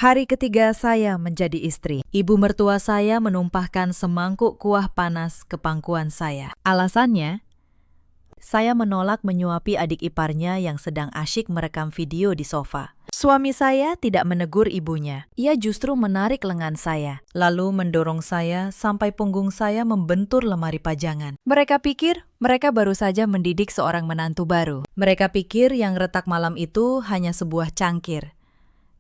Hari ketiga saya menjadi istri. Ibu mertua saya menumpahkan semangkuk kuah panas ke pangkuan saya. Alasannya, saya menolak menyuapi adik iparnya yang sedang asyik merekam video di sofa. Suami saya tidak menegur ibunya. Ia justru menarik lengan saya, lalu mendorong saya sampai punggung saya membentur lemari pajangan. Mereka pikir mereka baru saja mendidik seorang menantu baru. Mereka pikir yang retak malam itu hanya sebuah cangkir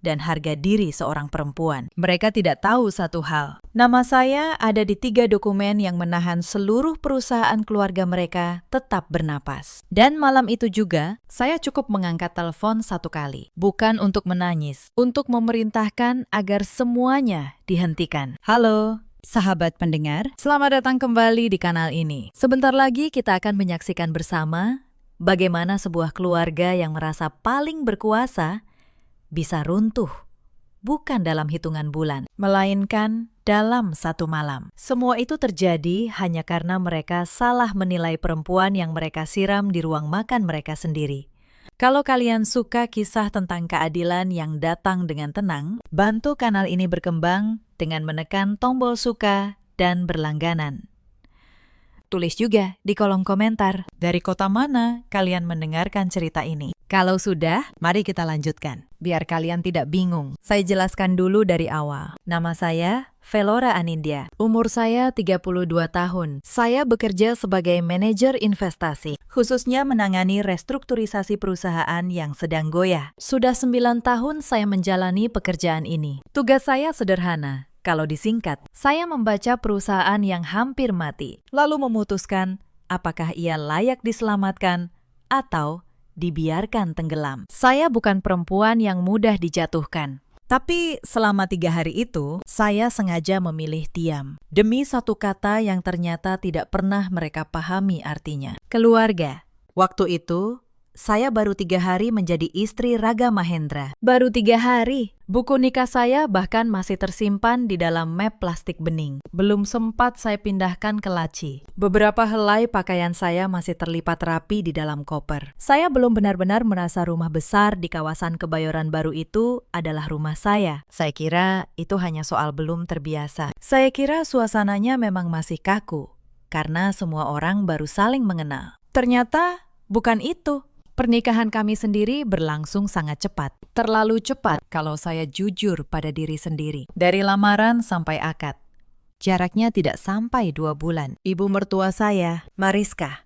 dan harga diri seorang perempuan. Mereka tidak tahu satu hal. Nama saya ada di 3 dokumen yang menahan seluruh perusahaan keluarga mereka tetap bernapas. Dan malam itu juga, saya cukup mengangkat telepon 1 kali. Bukan untuk menangis, untuk memerintahkan agar semuanya dihentikan. Halo, sahabat pendengar, selamat datang kembali di kanal ini. Sebentar lagi kita akan menyaksikan bersama bagaimana sebuah keluarga yang merasa paling berkuasa bisa runtuh, bukan dalam hitungan bulan, melainkan dalam 1 malam. Semua itu terjadi hanya karena mereka salah menilai perempuan yang mereka siram di ruang makan mereka sendiri. Kalau kalian suka kisah tentang keadilan yang datang dengan tenang, bantu kanal ini berkembang dengan menekan tombol suka dan berlangganan. Tulis juga di kolom komentar, dari kota mana kalian mendengarkan cerita ini. Kalau sudah, mari kita lanjutkan. Biar kalian tidak bingung, saya jelaskan dulu dari awal. Nama saya Velora Anindya. Umur saya 32 tahun. Saya bekerja sebagai manajer investasi, khususnya menangani restrukturisasi perusahaan yang sedang goyah. Sudah 9 tahun saya menjalani pekerjaan ini. Tugas saya sederhana. Kalau disingkat, saya membaca perusahaan yang hampir mati, lalu memutuskan apakah ia layak diselamatkan atau dibiarkan tenggelam. Saya bukan perempuan yang mudah dijatuhkan. Tapi selama 3 hari itu, saya sengaja memilih diam. Demi satu kata yang ternyata tidak pernah mereka pahami artinya. Keluarga. Waktu itu, saya baru 3 hari menjadi istri Raga Mahendra. Baru 3 hari. Buku nikah saya bahkan masih tersimpan di dalam map plastik bening. Belum sempat saya pindahkan ke laci. Beberapa helai pakaian saya masih terlipat rapi di dalam koper. Saya belum benar-benar merasa rumah besar di kawasan Kebayoran Baru itu adalah rumah saya. Saya kira itu hanya soal belum terbiasa. Saya kira suasananya memang masih kaku, karena semua orang baru saling mengenal. Ternyata bukan itu. Pernikahan kami sendiri berlangsung sangat cepat. Terlalu cepat kalau saya jujur pada diri sendiri. Dari lamaran sampai akad, jaraknya tidak sampai 2 bulan. Ibu mertua saya, Mariska,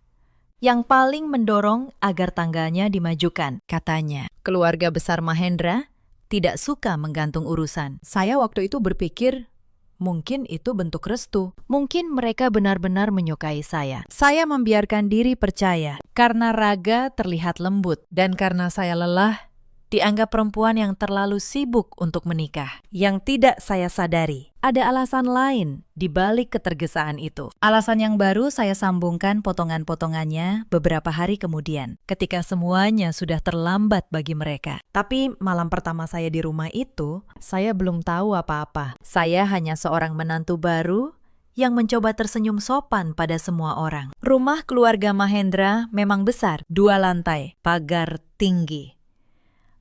yang paling mendorong agar tangganya dimajukan. Katanya, keluarga besar Mahendra tidak suka menggantung urusan. Saya waktu itu berpikir, mungkin itu bentuk restu. Mungkin mereka benar-benar menyukai saya. Saya membiarkan diri percaya karena Raga terlihat lembut dan karena saya lelah, dianggap perempuan yang terlalu sibuk untuk menikah. Yang tidak saya sadari, ada alasan lain di balik ketergesaan itu. Alasan yang baru saya sambungkan potongan-potongannya beberapa hari kemudian, ketika semuanya sudah terlambat bagi mereka. Tapi malam pertama saya di rumah itu, saya belum tahu apa-apa. Saya hanya seorang menantu baru yang mencoba tersenyum sopan pada semua orang. Rumah keluarga Mahendra memang besar, 2 lantai, pagar tinggi.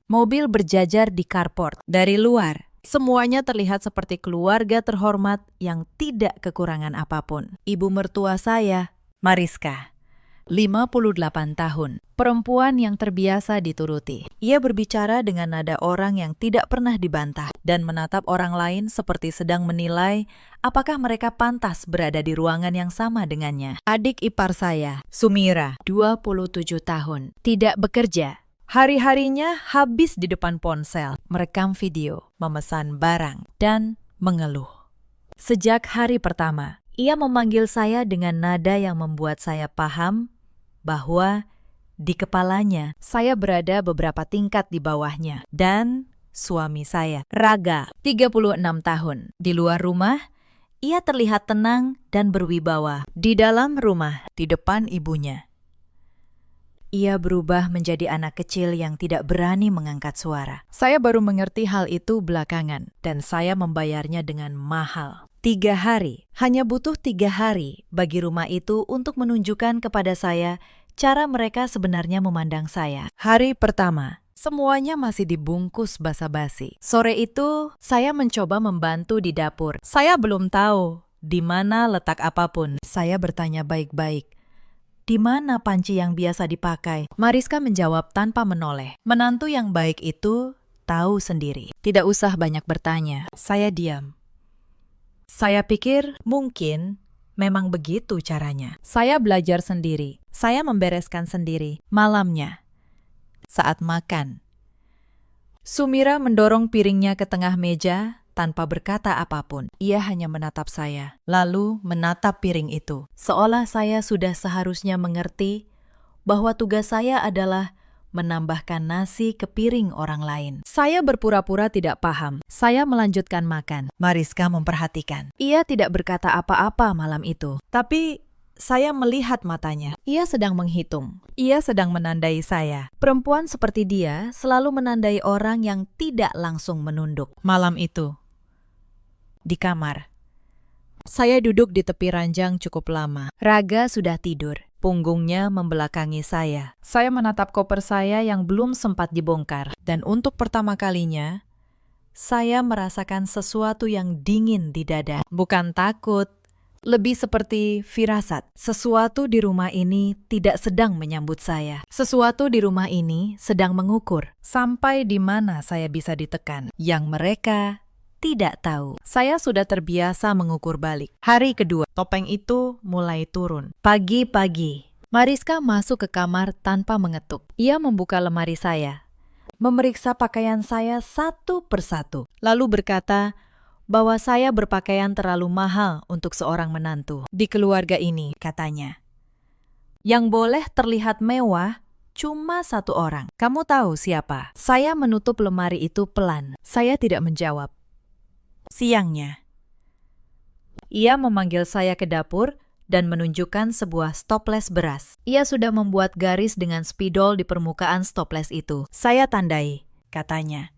Mobil berjajar di carport. Dari luar, semuanya terlihat seperti keluarga terhormat yang tidak kekurangan apapun. Ibu mertua saya, Mariska, 58 tahun, perempuan yang terbiasa dituruti. Ia berbicara dengan nada orang yang tidak pernah dibantah dan menatap orang lain seperti sedang menilai apakah mereka pantas berada di ruangan yang sama dengannya. Adik ipar saya, Sumira, 27 tahun, tidak bekerja. Hari-harinya habis di depan ponsel, merekam video, memesan barang, dan mengeluh. Sejak hari pertama, ia memanggil saya dengan nada yang membuat saya paham bahwa di kepalanya saya berada beberapa tingkat di bawahnya. Dan suami saya, Raga, 36 tahun. Di luar rumah, ia terlihat tenang dan berwibawa. Di dalam rumah, di depan ibunya, ia berubah menjadi anak kecil yang tidak berani mengangkat suara. Saya baru mengerti hal itu belakangan, dan saya membayarnya dengan mahal. 3 hari, hanya butuh 3 hari bagi rumah itu untuk menunjukkan kepada saya cara mereka sebenarnya memandang saya. Hari pertama, Semuanya masih dibungkus basa-basi. Sore itu, saya mencoba membantu di dapur. Saya belum tahu di mana letak apapun. Saya bertanya baik-baik. Di mana panci yang biasa dipakai? Mariska menjawab tanpa menoleh. Menantu yang baik itu tahu sendiri. Tidak usah banyak bertanya. Saya diam. Saya pikir mungkin memang begitu caranya. Saya belajar sendiri. Saya membereskan sendiri. Malamnya, saat makan, Sumira mendorong piringnya ke tengah meja tanpa berkata apapun. Ia hanya menatap saya, lalu menatap piring itu. Seolah saya sudah seharusnya mengerti bahwa tugas saya adalah menambahkan nasi ke piring orang lain. Saya berpura-pura tidak paham. Saya melanjutkan makan. Mariska memperhatikan. Ia tidak berkata apa-apa malam itu. Tapi saya melihat matanya. Ia sedang menghitung. Ia sedang menandai saya. Perempuan seperti dia selalu menandai orang yang tidak langsung menunduk. Malam itu, di kamar, saya duduk di tepi ranjang cukup lama. Raga sudah tidur. Punggungnya membelakangi saya. Saya menatap koper saya yang belum sempat dibongkar. Dan untuk pertama kalinya, saya merasakan sesuatu yang dingin di dada. Bukan takut, lebih seperti firasat. Sesuatu di rumah ini tidak sedang menyambut saya. Sesuatu di rumah ini sedang mengukur. Sampai di mana saya bisa ditekan. Yang mereka tidak tahu. Saya sudah terbiasa mengukur balik. Hari kedua, topeng itu mulai turun. Pagi-pagi, Mariska masuk ke kamar tanpa mengetuk. Ia membuka lemari saya, memeriksa pakaian saya satu persatu, lalu berkata bahwa saya berpakaian terlalu mahal untuk seorang menantu. Di keluarga ini, katanya, yang boleh terlihat mewah cuma satu orang. Kamu tahu siapa? Saya menutup lemari itu pelan. Saya tidak menjawab. Siangnya, ia memanggil saya ke dapur dan menunjukkan sebuah stoples beras. Ia sudah membuat garis dengan spidol di permukaan stoples itu. Saya tandai, katanya.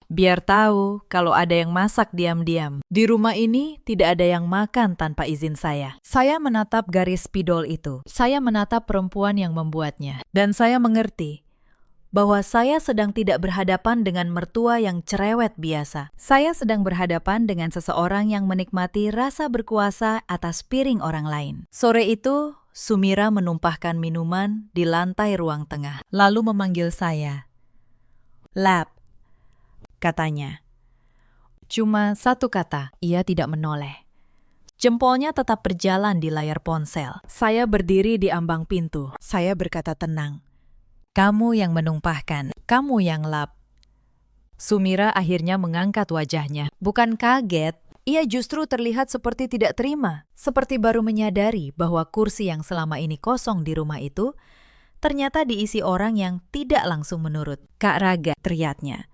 Biar tahu kalau ada yang masak diam-diam. Di rumah ini tidak ada yang makan tanpa izin saya. Saya menatap garis spidol itu. Saya menatap perempuan yang membuatnya. Dan saya mengerti bahwa saya sedang tidak berhadapan dengan mertua yang cerewet biasa. Saya sedang berhadapan dengan seseorang yang menikmati rasa berkuasa atas piring orang lain. Sore itu, Sumira menumpahkan minuman di lantai ruang tengah. Lalu memanggil saya. Lap, katanya. Cuma satu kata, ia tidak menoleh. Jempolnya tetap berjalan di layar ponsel. Saya berdiri di ambang pintu. Saya berkata tenang. Kamu yang menumpahkan, kamu yang lap. Sumira akhirnya mengangkat wajahnya. Bukan kaget, ia justru terlihat seperti tidak terima. Seperti baru menyadari bahwa kursi yang selama ini kosong di rumah itu ternyata diisi orang yang tidak langsung menurut. Kak Raga, teriaknya.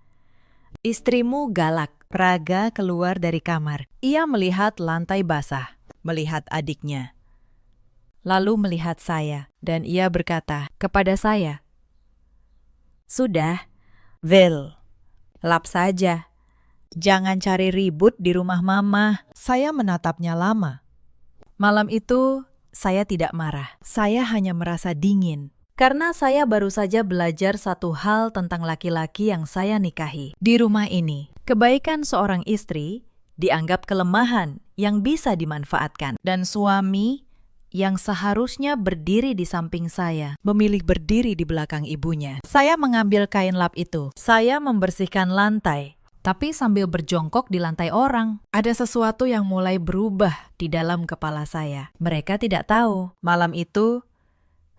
Istrimu galak. Raga keluar dari kamar. Ia melihat lantai basah, melihat adiknya. Lalu melihat saya, dan ia berkata kepada saya, sudah, Vel, lap saja. Jangan cari ribut di rumah mama. Saya menatapnya lama. Malam itu, saya tidak marah. Saya hanya merasa dingin. Karena saya baru saja belajar satu hal tentang laki-laki yang saya nikahi. Di rumah ini, kebaikan seorang istri dianggap kelemahan yang bisa dimanfaatkan. Dan suami yang seharusnya berdiri di samping saya, memilih berdiri di belakang ibunya. Saya mengambil kain lap itu. Saya membersihkan lantai, tapi sambil berjongkok di lantai orang. Ada sesuatu yang mulai berubah di dalam kepala saya. Mereka tidak tahu. Malam itu,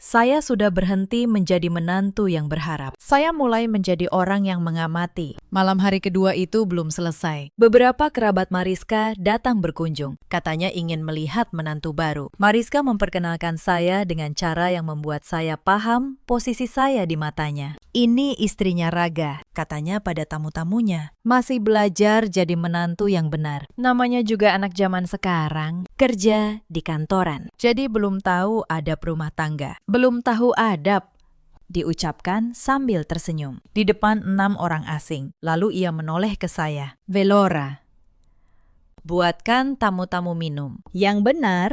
saya sudah berhenti menjadi menantu yang berharap. Saya mulai menjadi orang yang mengamati. Malam hari kedua itu belum selesai. Beberapa kerabat Mariska datang berkunjung. Katanya ingin melihat menantu baru. Mariska memperkenalkan saya dengan cara yang membuat saya paham posisi saya di matanya. Ini istrinya Raga, katanya pada tamu-tamunya. Masih belajar jadi menantu yang benar. Namanya juga anak zaman sekarang, kerja di kantoran. Jadi belum tahu adab rumah tangga. Belum tahu adab, diucapkan sambil tersenyum. Di depan 6 orang asing. Lalu ia menoleh ke saya. Velora, buatkan tamu-tamu minum. Yang benar,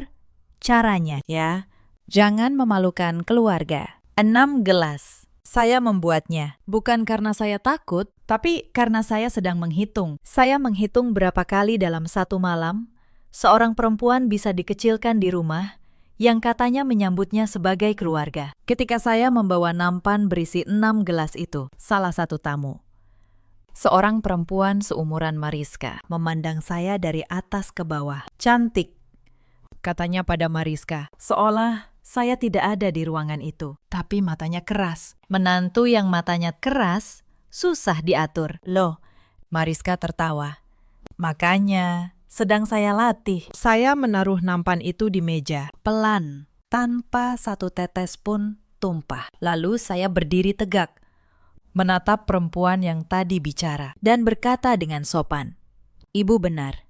caranya ya. Jangan memalukan keluarga. 6 gelas. Saya membuatnya, bukan karena saya takut, tapi karena saya sedang menghitung. Saya menghitung berapa kali dalam satu malam seorang perempuan bisa dikecilkan di rumah yang katanya menyambutnya sebagai keluarga. Ketika saya membawa nampan berisi 6 gelas itu, salah satu tamu, seorang perempuan seumuran Mariska, memandang saya dari atas ke bawah. Cantik, katanya pada Mariska, seolah saya tidak ada di ruangan itu. Tapi matanya keras. Menantu yang matanya keras susah diatur. Loh, Mariska tertawa. Makanya sedang saya latih. Saya menaruh nampan itu di meja, pelan, tanpa satu tetes pun tumpah. Lalu saya berdiri tegak, menatap perempuan yang tadi bicara, dan berkata dengan sopan, "Ibu benar.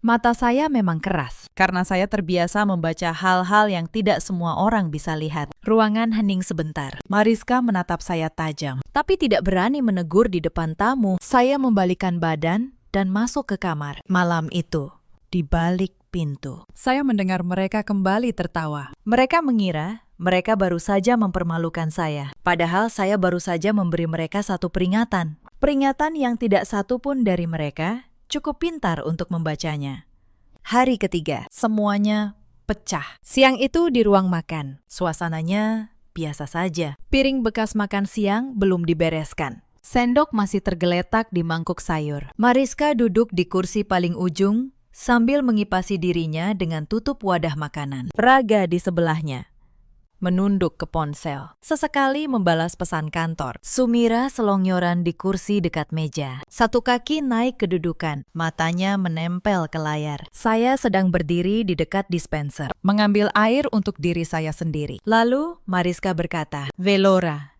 Mata saya memang keras, karena saya terbiasa membaca hal-hal yang tidak semua orang bisa lihat." Ruangan hening sebentar. Mariska menatap saya tajam, tapi tidak berani menegur di depan tamu. Saya membalikkan badan dan masuk ke kamar. Malam itu, di balik pintu, saya mendengar mereka kembali tertawa. Mereka mengira mereka baru saja mempermalukan saya, padahal saya baru saja memberi mereka satu peringatan. Peringatan yang tidak satu pun dari mereka cukup pintar untuk membacanya. Hari ketiga, semuanya pecah. Siang itu di ruang makan, suasananya biasa saja. Piring bekas makan siang belum dibereskan. Sendok masih tergeletak di mangkuk sayur. Mariska duduk di kursi paling ujung sambil mengipasi dirinya dengan tutup wadah makanan. Praga di sebelahnya menunduk ke ponsel. Sesekali membalas pesan kantor. Sumira selongyoran di kursi dekat meja. Satu kaki naik kedudukan, matanya menempel ke layar. Saya sedang berdiri di dekat dispenser, mengambil air untuk diri saya sendiri. Lalu Mariska berkata, "Velora,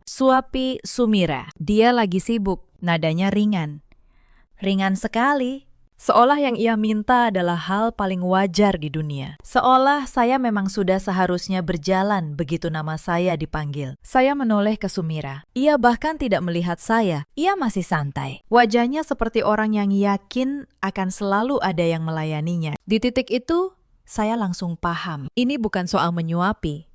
suapi Sumira. Dia lagi sibuk." Nadanya ringan. Ringan sekali. Seolah yang ia minta adalah hal paling wajar di dunia. Seolah saya memang sudah seharusnya berjalan begitu nama saya dipanggil. Saya menoleh ke Sumira. Ia bahkan tidak melihat saya. Ia masih santai. Wajahnya seperti orang yang yakin akan selalu ada yang melayaninya. Di titik itu, saya langsung paham. Ini bukan soal menyuapi.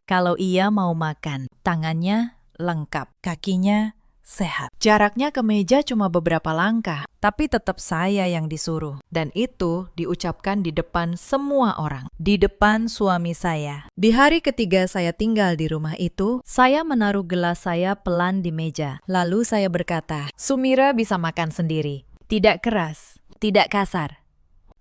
Kalau ia mau makan, tangannya lengkap, kakinya sehat. Jaraknya ke meja cuma beberapa langkah, tapi tetap saya yang disuruh. Dan itu diucapkan di depan semua orang. Di depan suami saya. Di hari ketiga saya tinggal di rumah itu, saya menaruh gelas saya pelan di meja. Lalu saya berkata, "Sumira bisa makan sendiri. Tidak keras, tidak kasar."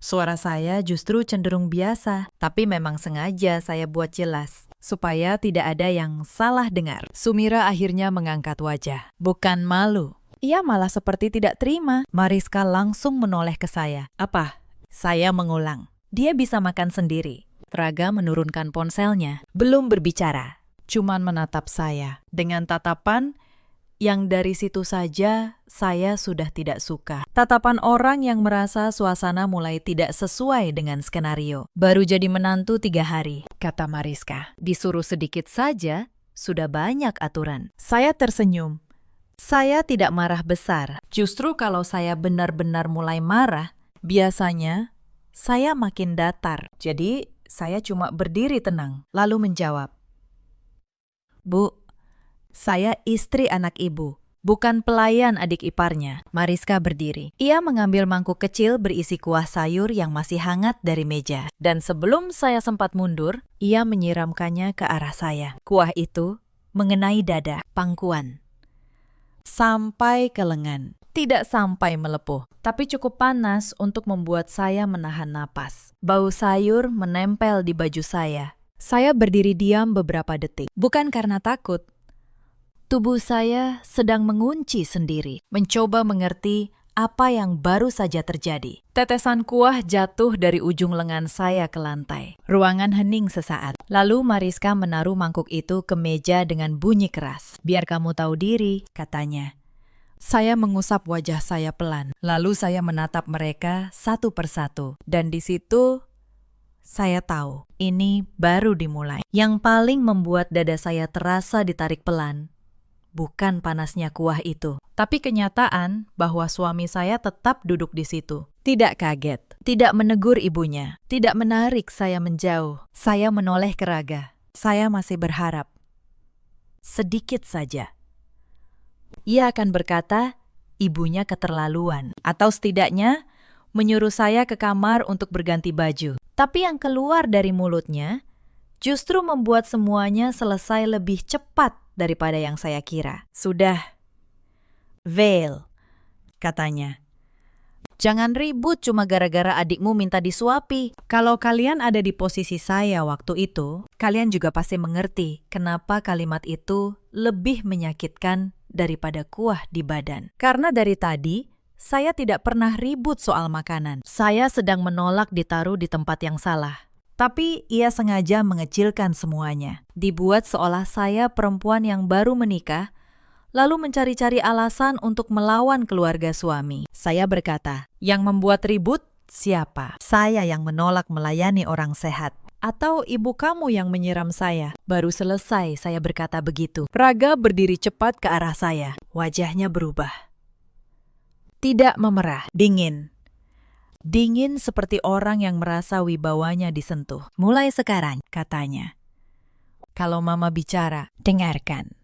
Suara saya justru cenderung biasa, tapi memang sengaja saya buat jelas, supaya tidak ada yang salah dengar. Sumira akhirnya mengangkat wajah. Bukan malu. Ia malah seperti tidak terima. Mariska langsung menoleh ke saya. "Apa?" Saya mengulang. "Dia bisa makan sendiri." Praga menurunkan ponselnya. Belum berbicara, cuman menatap saya dengan tatapan yang dari situ saja saya sudah tidak suka. Tatapan orang yang merasa suasana mulai tidak sesuai dengan skenario. "Baru jadi menantu 3 hari, kata Mariska. Disuruh sedikit saja, sudah banyak aturan." Saya tersenyum. Saya tidak marah besar. Justru kalau saya benar-benar mulai marah, biasanya saya makin datar. Jadi saya cuma berdiri tenang, lalu menjawab, "Bu, saya istri anak ibu, bukan pelayan adik iparnya." Mariska berdiri. Ia mengambil mangkuk kecil berisi kuah sayur yang masih hangat dari meja. Dan sebelum saya sempat mundur, ia menyiramkannya ke arah saya. Kuah itu mengenai dada, pangkuan, sampai ke lengan. Tidak sampai melepuh, tapi cukup panas untuk membuat saya menahan napas. Bau sayur menempel di baju saya. Saya berdiri diam beberapa detik. Bukan karena takut. Tubuh saya sedang mengunci sendiri, mencoba mengerti apa yang baru saja terjadi. Tetesan kuah jatuh dari ujung lengan saya ke lantai. Ruangan hening sesaat. Lalu Mariska menaruh mangkuk itu ke meja dengan bunyi keras. "Biar kamu tahu diri," katanya. Saya mengusap wajah saya pelan. Lalu saya menatap mereka satu persatu. Dan di situ saya tahu ini baru dimulai. Yang paling membuat dada saya terasa ditarik pelan bukan panasnya kuah itu, tapi kenyataan bahwa suami saya tetap duduk di situ. Tidak kaget, tidak menegur ibunya, tidak menarik saya menjauh. Saya menoleh ke Raga. Saya masih berharap. sedikit saja. Ia akan berkata, ibunya keterlaluan, atau setidaknya menyuruh saya ke kamar untuk berganti baju. Tapi yang keluar dari mulutnya justru membuat semuanya selesai lebih cepat daripada yang saya kira. Sudah, Vale, katanya. Jangan ribut cuma gara-gara adikmu minta disuapi. Kalau kalian ada di posisi saya waktu itu, kalian juga pasti mengerti kenapa kalimat itu lebih menyakitkan daripada kuah di badan. Karena dari tadi, saya tidak pernah ribut soal makanan. Saya sedang menolak ditaruh di tempat yang salah. Tapi ia sengaja mengecilkan semuanya. Dibuat seolah saya perempuan yang baru menikah, lalu mencari-cari alasan untuk melawan keluarga suami. Saya berkata, yang membuat ribut siapa? Saya yang menolak melayani orang sehat. Atau ibu kamu yang menyiram saya? Baru selesai saya berkata begitu. Raga berdiri cepat ke arah saya. Wajahnya berubah. Tidak memerah, dingin. Dingin seperti orang yang merasa wibawanya disentuh. Mulai sekarang, katanya. Kalau mama bicara, dengarkan.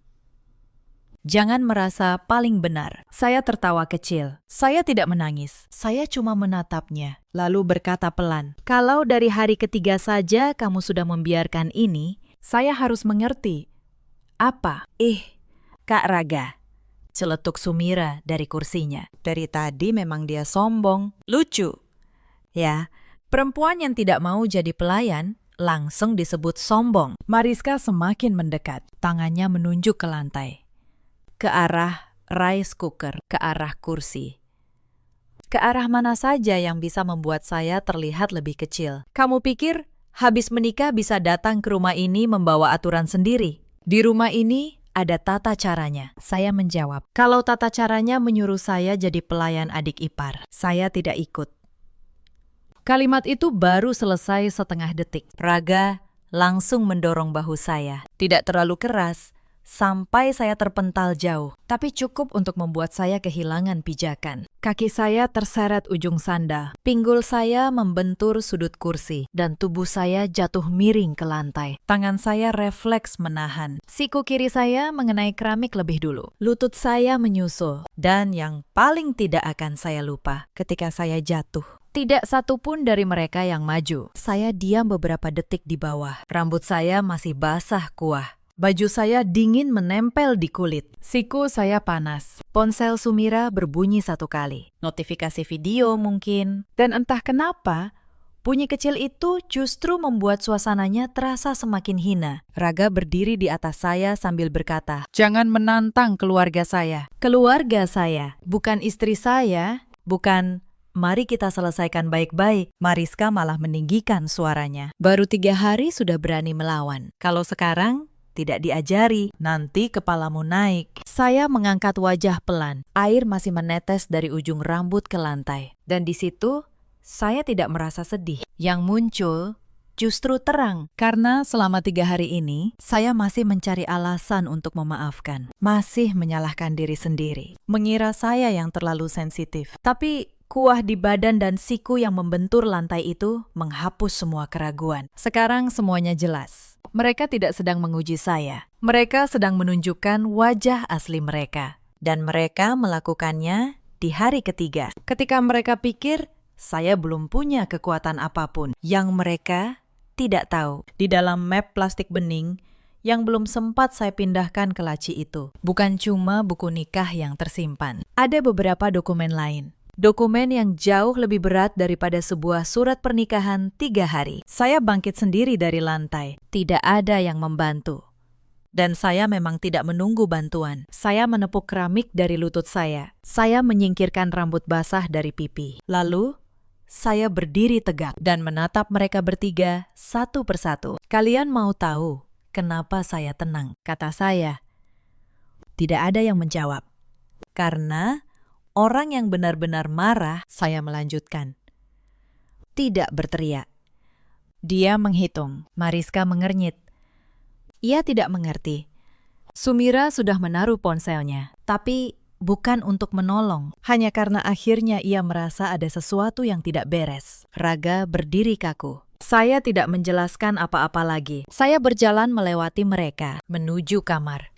Jangan merasa paling benar. Saya tertawa kecil. Saya tidak menangis. Saya cuma menatapnya. Lalu berkata pelan, kalau dari hari ketiga saja kamu sudah membiarkan ini, saya harus mengerti. Apa? Kak Raga. Celetuk Sumira dari kursinya. Dari tadi memang dia sombong. Lucu. Ya, perempuan yang tidak mau jadi pelayan langsung disebut sombong. Mariska semakin mendekat. Tangannya menunjuk ke lantai. Ke arah rice cooker, ke arah kursi. Ke arah mana saja yang bisa membuat saya terlihat lebih kecil. Kamu pikir habis menikah bisa datang ke rumah ini membawa aturan sendiri? Di rumah ini ada tata caranya. Saya menjawab, kalau tata caranya menyuruh saya jadi pelayan adik ipar, saya tidak ikut. Kalimat itu baru selesai setengah detik. Raga langsung mendorong bahu saya. Tidak terlalu keras, sampai saya terpental jauh, tapi cukup untuk membuat saya kehilangan pijakan. Kaki saya terseret ujung sandal, pinggul saya membentur sudut kursi, dan tubuh saya jatuh miring ke lantai. Tangan saya refleks menahan. Siku kiri saya mengenai keramik lebih dulu. Lutut saya menyusul, dan yang paling tidak akan saya lupa, ketika saya jatuh, tidak satu pun dari mereka yang maju. Saya diam beberapa detik di bawah. Rambut saya masih basah kuah. Baju saya dingin menempel di kulit. Siku saya panas. Ponsel Sumira berbunyi satu kali. Notifikasi video mungkin. Dan entah kenapa, bunyi kecil itu justru membuat suasananya terasa semakin hina. Raga berdiri di atas saya sambil berkata, "Jangan menantang keluarga saya." Keluarga saya, bukan istri saya, bukan... Mari kita selesaikan baik-baik. Mariska malah meninggikan suaranya. Baru 3 hari sudah berani melawan. Kalau sekarang... tidak diajari, nanti kepalamu naik. Saya mengangkat wajah pelan. Air masih menetes dari ujung rambut ke lantai. Dan di situ, saya tidak merasa sedih. Yang muncul justru terang. Karena selama 3 hari ini, saya masih mencari alasan untuk memaafkan. Masih menyalahkan diri sendiri. Mengira saya yang terlalu sensitif. Tapi... kuah di badan dan siku yang membentur lantai itu menghapus semua keraguan. Sekarang semuanya jelas. Mereka tidak sedang menguji saya. Mereka sedang menunjukkan wajah asli mereka. Dan mereka melakukannya di hari ketiga. Ketika mereka pikir, saya belum punya kekuatan apapun. Yang mereka tidak tahu. Di dalam map plastik bening, yang belum sempat saya pindahkan ke laci itu. Bukan cuma buku nikah yang tersimpan. Ada beberapa dokumen lain. Dokumen yang jauh lebih berat daripada sebuah surat pernikahan 3 hari. Saya bangkit sendiri dari lantai. Tidak ada yang membantu. Dan saya memang tidak menunggu bantuan. Saya menepuk keramik dari lutut saya. Saya menyingkirkan rambut basah dari pipi. Lalu, saya berdiri tegak dan menatap mereka bertiga satu persatu. Kalian mau tahu kenapa saya tenang? Kata saya. Tidak ada yang menjawab. Karena... orang yang benar-benar marah, saya melanjutkan. Tidak berteriak. Dia menghitung. Mariska mengernyit. Ia tidak mengerti. Sumira sudah menaruh ponselnya, tapi bukan untuk menolong. Hanya karena akhirnya ia merasa ada sesuatu yang tidak beres. Raga berdiri kaku. Saya tidak menjelaskan apa-apa lagi. Saya berjalan melewati mereka, menuju kamar.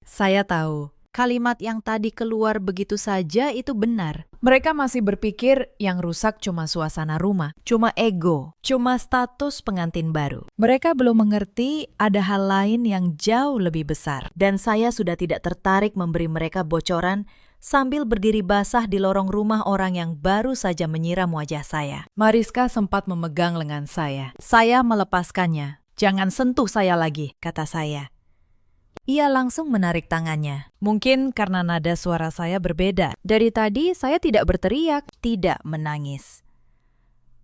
Saya tahu, kalimat yang tadi keluar begitu saja itu benar. Mereka masih berpikir yang rusak cuma suasana rumah. Cuma ego, cuma status pengantin baru. Mereka belum mengerti ada hal lain yang jauh lebih besar. Dan saya sudah tidak tertarik memberi mereka bocoran sambil berdiri basah di lorong rumah orang yang baru saja menyiram wajah saya. Mariska sempat memegang lengan saya. Saya melepaskannya. "Jangan sentuh saya lagi," kata saya. Ia langsung menarik tangannya. Mungkin karena nada suara saya berbeda. Dari tadi saya tidak berteriak, tidak menangis.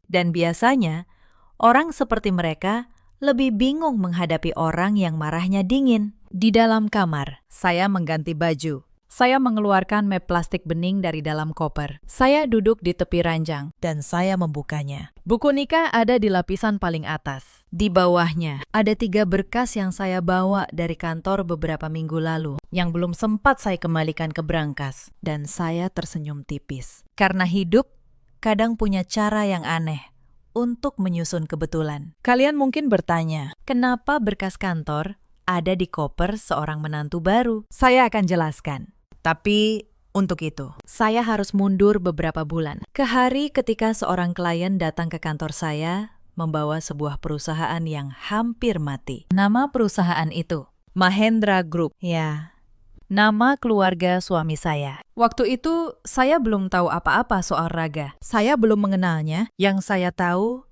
Dan biasanya, orang seperti mereka lebih bingung menghadapi orang yang marahnya dingin. Di dalam kamar, saya mengganti baju. Saya mengeluarkan map plastik bening dari dalam koper. Saya duduk di tepi ranjang. Dan saya membukanya. Buku nikah ada di lapisan paling atas. Di bawahnya, ada 3 berkas yang saya bawa dari kantor beberapa minggu lalu, yang belum sempat saya kembalikan ke brankas. Dan saya tersenyum tipis. Karena hidup kadang punya cara yang aneh untuk menyusun kebetulan. Kalian mungkin bertanya, kenapa berkas kantor ada di koper seorang menantu baru? saya akan jelaskan. Tapi untuk itu, saya harus mundur beberapa bulan. Ke hari ketika seorang klien datang ke kantor saya membawa sebuah perusahaan yang hampir mati. Nama perusahaan itu, Mahendra Group. Ya, nama keluarga suami saya. Waktu itu, saya belum tahu apa-apa soal Raga. Saya belum mengenalnya. Yang saya tahu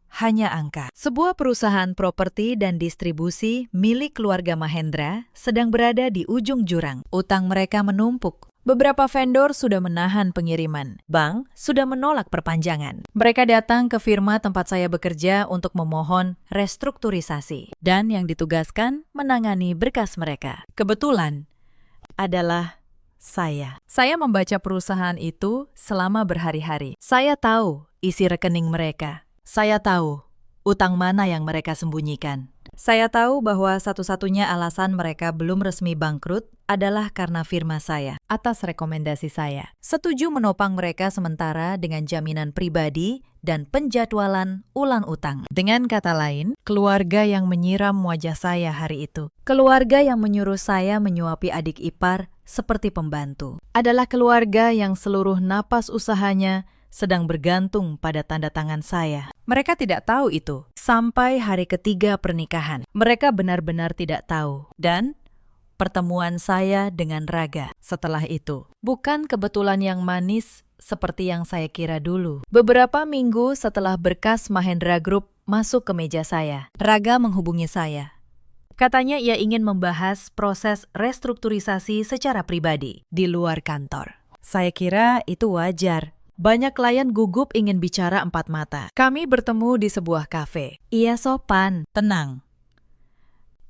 hanya angka. Sebuah perusahaan properti dan distribusi milik keluarga Mahendra sedang berada di ujung jurang. Utang mereka menumpuk. Beberapa vendor sudah menahan pengiriman. Bank sudah menolak perpanjangan. Mereka datang ke firma tempat saya bekerja untuk memohon restrukturisasi. Dan yang ditugaskan menangani berkas mereka. Kebetulan adalah saya. Saya membaca perusahaan itu selama berhari-hari. Saya tahu isi rekening mereka. Saya tahu utang mana yang mereka sembunyikan. Saya tahu bahwa satu-satunya alasan mereka belum resmi bangkrut adalah karena firma saya, atas rekomendasi saya, setuju menopang mereka sementara dengan jaminan pribadi dan penjadwalan ulang utang. Dengan kata lain, keluarga yang menyiram wajah saya hari itu, keluarga yang menyuruh saya menyuapi adik ipar seperti pembantu, adalah keluarga yang seluruh napas usahanya sedang bergantung pada tanda tangan saya. Mereka tidak tahu itu. Sampai hari ketiga pernikahan, mereka benar-benar tidak tahu. Dan pertemuan saya dengan Raga setelah itu bukan kebetulan yang manis seperti yang saya kira dulu. Beberapa minggu setelah berkas Mahendra Group masuk ke meja saya, Raga menghubungi saya. Katanya ia ingin membahas proses restrukturisasi secara pribadi di luar kantor. Saya kira itu wajar. Banyak klien gugup ingin bicara empat mata. Kami bertemu di sebuah kafe. Ia sopan, tenang,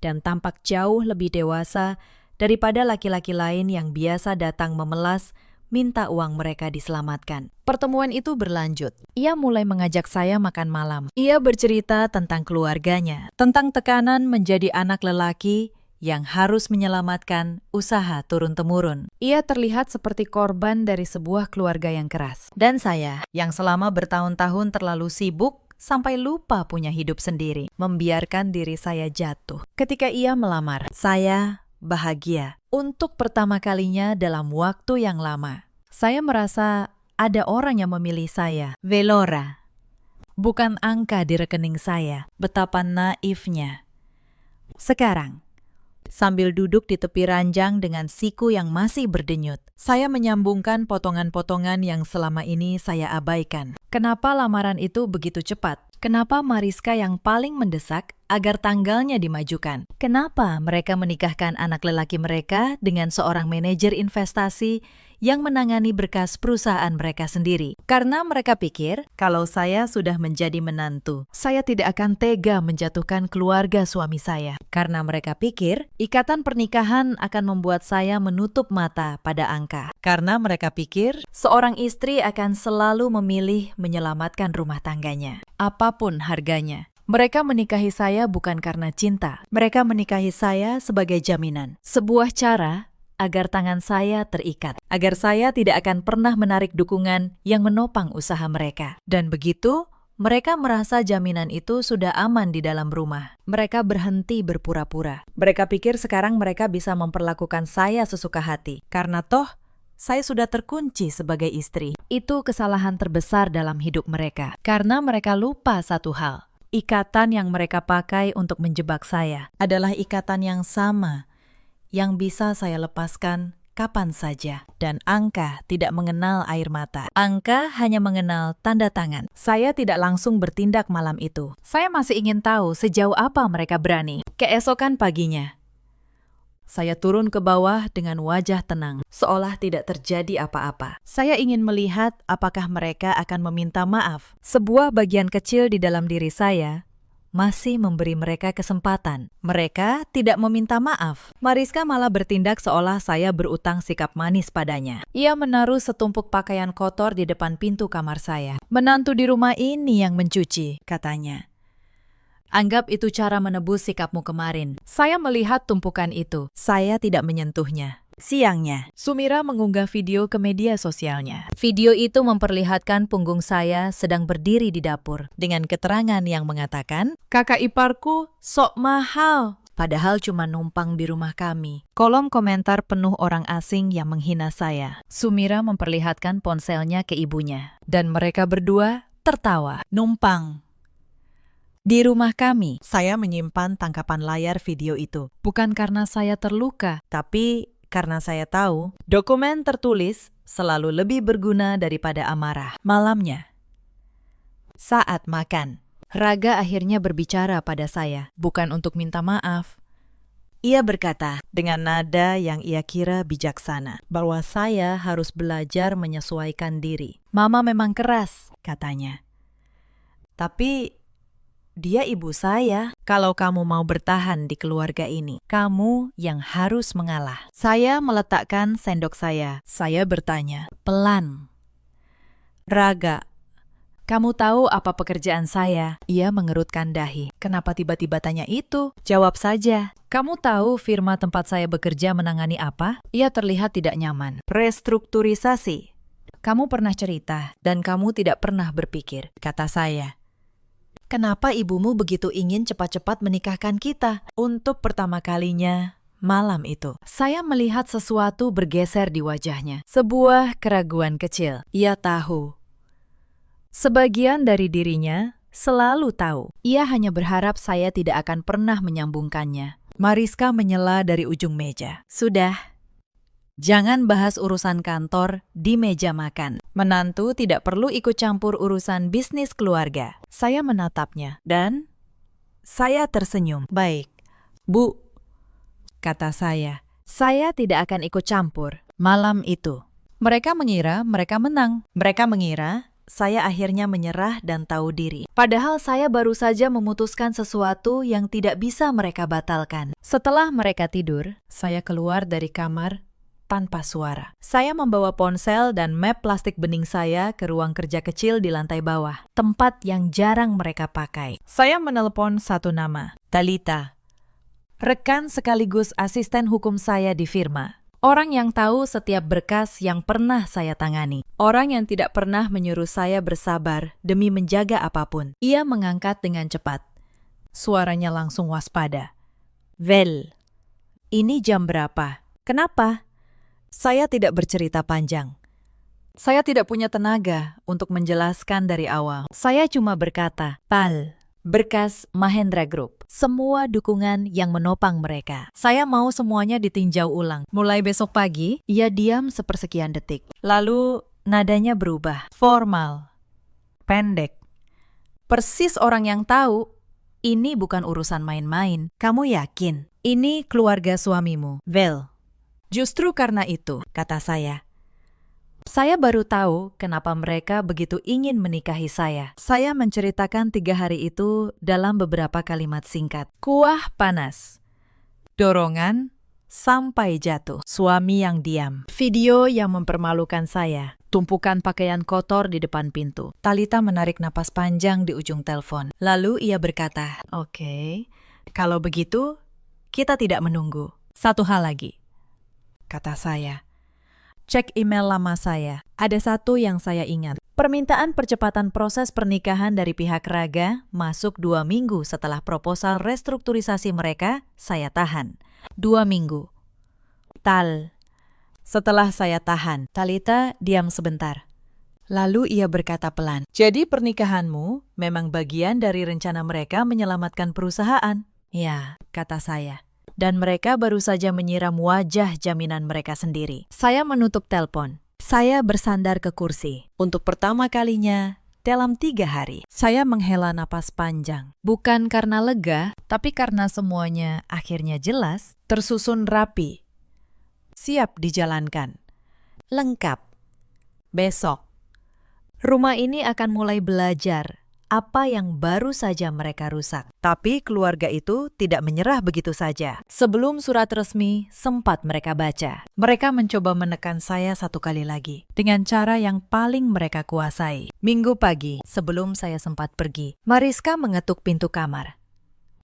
dan tampak jauh lebih dewasa daripada laki-laki lain yang biasa datang memelas minta uang mereka diselamatkan. Pertemuan itu berlanjut. Ia mulai mengajak saya makan malam. Ia bercerita tentang keluarganya, tentang tekanan menjadi anak lelaki yang harus menyelamatkan usaha turun-temurun. Ia terlihat seperti korban dari sebuah keluarga yang keras. Dan saya, yang selama bertahun-tahun terlalu sibuk sampai lupa punya hidup sendiri, membiarkan diri saya jatuh. Ketika ia melamar, saya bahagia. Untuk pertama kalinya dalam waktu yang lama, saya merasa ada orang yang memilih saya. Velora. Bukan angka di rekening saya. Betapa naifnya. Sekarang, sambil duduk di tepi ranjang dengan siku yang masih berdenyut, saya menyambungkan potongan-potongan yang selama ini saya abaikan. Kenapa lamaran itu begitu cepat? Kenapa Mariska yang paling mendesak agar tanggalnya dimajukan? Kenapa mereka menikahkan anak lelaki mereka dengan seorang manajer investasi yang menangani berkas perusahaan mereka sendiri? Karena mereka pikir kalau saya sudah menjadi menantu, saya tidak akan tega menjatuhkan keluarga suami saya. Karena mereka pikir ikatan pernikahan akan membuat saya menutup mata pada angka. Karena mereka pikir seorang istri akan selalu memilih menyelamatkan rumah tangganya, apapun harganya. Mereka menikahi saya bukan karena cinta. Mereka menikahi saya sebagai jaminan. Sebuah cara agar tangan saya terikat. Agar saya tidak akan pernah menarik dukungan yang menopang usaha mereka. Dan begitu, Mereka merasa jaminan itu sudah aman di dalam rumah. Mereka berhenti berpura-pura. Mereka pikir sekarang mereka bisa memperlakukan saya sesuka hati. Karena toh, saya sudah terkunci sebagai istri. Itu kesalahan terbesar dalam hidup mereka. Karena mereka lupa satu hal. Ikatan yang mereka pakai untuk menjebak saya adalah ikatan yang sama, yang bisa saya lepaskan kapan saja. Dan angka tidak mengenal air mata. Angka hanya mengenal tanda tangan. Saya tidak langsung bertindak malam itu. Saya masih ingin tahu sejauh apa mereka berani. Keesokan paginya, saya turun ke bawah dengan wajah tenang, seolah tidak terjadi apa-apa. Saya ingin melihat apakah mereka akan meminta maaf. Sebuah bagian kecil di dalam diri saya masih memberi mereka kesempatan. Mereka tidak meminta maaf. Mariska malah bertindak seolah saya berutang sikap manis padanya. Ia menaruh setumpuk pakaian kotor di depan pintu kamar saya. Menantu di rumah ini yang mencuci, katanya. Anggap itu cara menebus sikapmu kemarin. Saya melihat tumpukan itu. Saya tidak menyentuhnya. Siangnya, Sumira mengunggah video ke media sosialnya. Video itu memperlihatkan punggung saya sedang berdiri di dapur dengan keterangan yang mengatakan, "Kakak iparku sok mahal." Padahal cuma numpang di rumah kami. Kolom komentar penuh orang asing yang menghina saya. Sumira memperlihatkan ponselnya ke ibunya. Dan mereka berdua tertawa. Numpang. Di rumah kami, saya menyimpan tangkapan layar video itu. Bukan karena saya terluka, tapi karena saya tahu dokumen tertulis selalu lebih berguna daripada amarah. Malamnya, saat makan, Raga akhirnya berbicara pada saya, bukan untuk minta maaf. Ia berkata dengan nada yang ia kira bijaksana, bahwa saya harus belajar menyesuaikan diri. Mama memang keras, katanya. Tapi dia ibu saya. Kalau kamu mau bertahan di keluarga ini, kamu yang harus mengalah. Saya meletakkan sendok saya. Saya bertanya, pelan. Raga, kamu tahu apa pekerjaan saya? Ia mengerutkan dahi. Kenapa tiba-tiba tanya itu? Jawab saja. Kamu tahu firma tempat saya bekerja menangani apa? Ia terlihat tidak nyaman. Restrukturisasi. Kamu pernah cerita, dan kamu tidak pernah berpikir, kata saya. Kenapa ibumu begitu ingin cepat-cepat menikahkan kita? Untuk pertama kalinya, malam itu, saya melihat sesuatu bergeser di wajahnya. Sebuah keraguan kecil. Ia tahu. Sebagian dari dirinya selalu tahu. Ia hanya berharap saya tidak akan pernah menyambungkannya. Mariska menyela dari ujung meja. Sudah. Jangan bahas urusan kantor di meja makan. Menantu tidak perlu ikut campur urusan bisnis keluarga. Saya menatapnya dan saya tersenyum. Baik, Bu, kata saya. Saya tidak akan ikut campur malam itu. Mereka mengira mereka menang. Mereka mengira saya akhirnya menyerah dan tahu diri. Padahal saya baru saja memutuskan sesuatu yang tidak bisa mereka batalkan. Setelah mereka tidur, saya keluar dari kamar tanpa suara. Saya membawa ponsel dan map plastik bening saya ke ruang kerja kecil di lantai bawah, tempat yang jarang mereka pakai. Saya menelepon satu nama, Talita, rekan sekaligus asisten hukum saya di firma. Orang yang tahu setiap berkas yang pernah saya tangani. Orang yang tidak pernah menyuruh saya bersabar demi menjaga apapun. Ia mengangkat dengan cepat. Suaranya langsung waspada. Vel, ini jam berapa? Kenapa? Saya tidak bercerita panjang. Saya tidak punya tenaga untuk menjelaskan dari awal. Saya cuma berkata, Pal, berkas Mahendra Group, semua dukungan yang menopang mereka. Saya mau semuanya ditinjau ulang. Mulai besok pagi, ia diam sepersekian detik. Lalu nadanya berubah, formal, pendek. Persis orang yang tahu, ini bukan urusan main-main. Kamu yakin? Ini keluarga suamimu, Vel. Justru karena itu, kata saya. Saya baru tahu kenapa mereka begitu ingin menikahi saya. Saya menceritakan 3 hari itu dalam beberapa kalimat singkat. Kuah panas. Dorongan sampai jatuh. Suami yang diam. Video yang mempermalukan saya. Tumpukan pakaian kotor di depan pintu. Talita menarik napas panjang di ujung telepon. Lalu ia berkata, Oke, kalau begitu, kita tidak menunggu. Satu hal lagi, kata saya. Cek email lama saya. Ada satu yang saya ingat. Permintaan percepatan proses pernikahan dari pihak Raga masuk 2 minggu setelah proposal restrukturisasi mereka, saya tahan. 2 minggu. Tal. Setelah saya tahan, Talita diam sebentar. Lalu ia berkata pelan, "Jadi pernikahanmu memang bagian dari rencana mereka menyelamatkan perusahaan?" "Ya," kata saya. Dan mereka baru saja menyiram wajah jaminan mereka sendiri. Saya menutup telepon. Saya bersandar ke kursi. Untuk pertama kalinya dalam 3 hari, saya menghela napas panjang. Bukan karena lega, tapi karena semuanya akhirnya jelas, tersusun rapi. Siap dijalankan. Lengkap. Besok, rumah ini akan mulai belajar apa yang baru saja mereka rusak. Tapi keluarga itu tidak menyerah begitu saja. Sebelum surat resmi sempat mereka baca, mereka mencoba menekan saya 1 kali lagi dengan cara yang paling mereka kuasai. Minggu pagi, sebelum saya sempat pergi, Mariska mengetuk pintu kamar.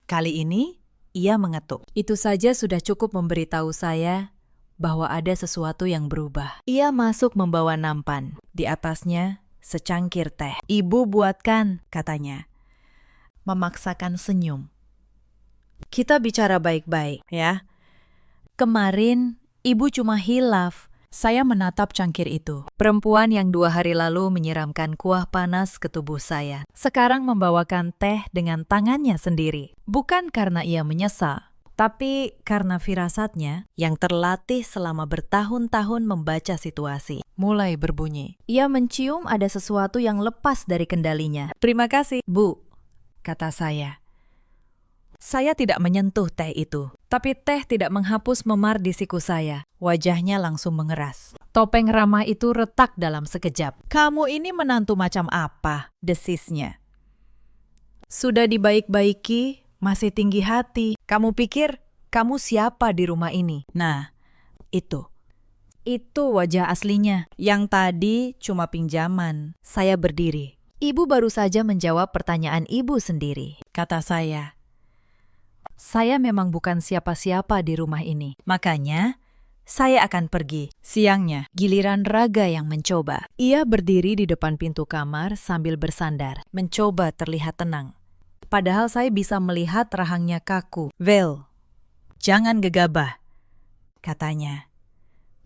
Kali ini, ia mengetuk. Itu saja sudah cukup memberitahu saya bahwa ada sesuatu yang berubah. Ia masuk membawa nampan. Di atasnya, secangkir teh. "Ibu buatkan," katanya. Memaksakan senyum. "Kita bicara baik-baik, ya. Kemarin, ibu cuma hilaf." Saya menatap cangkir itu. Perempuan yang 2 hari lalu menyiramkan kuah panas ke tubuh saya, sekarang membawakan teh dengan tangannya sendiri. Bukan karena ia menyesal, tapi karena firasatnya yang terlatih selama bertahun-tahun membaca situasi mulai berbunyi. Ia mencium ada sesuatu yang lepas dari kendalinya. "Terima kasih, Bu," kata saya. Saya tidak menyentuh teh itu, tapi teh tidak menghapus memar di siku saya. Wajahnya langsung mengeras. Topeng ramah itu retak dalam sekejap. "Kamu ini menantu macam apa?" desisnya. "Sudah dibaik-baiki, masih tinggi hati. Kamu pikir kamu siapa di rumah ini?" Nah, itu wajah aslinya. Yang tadi cuma pinjaman. Saya berdiri. "Ibu baru saja menjawab pertanyaan ibu sendiri," kata saya. "Saya memang bukan siapa-siapa di rumah ini. Makanya, saya akan pergi." Siangnya, giliran Raga yang mencoba. Ia berdiri di depan pintu kamar sambil bersandar, mencoba terlihat tenang. Padahal saya bisa melihat rahangnya kaku. "Vel, jangan gegabah," katanya.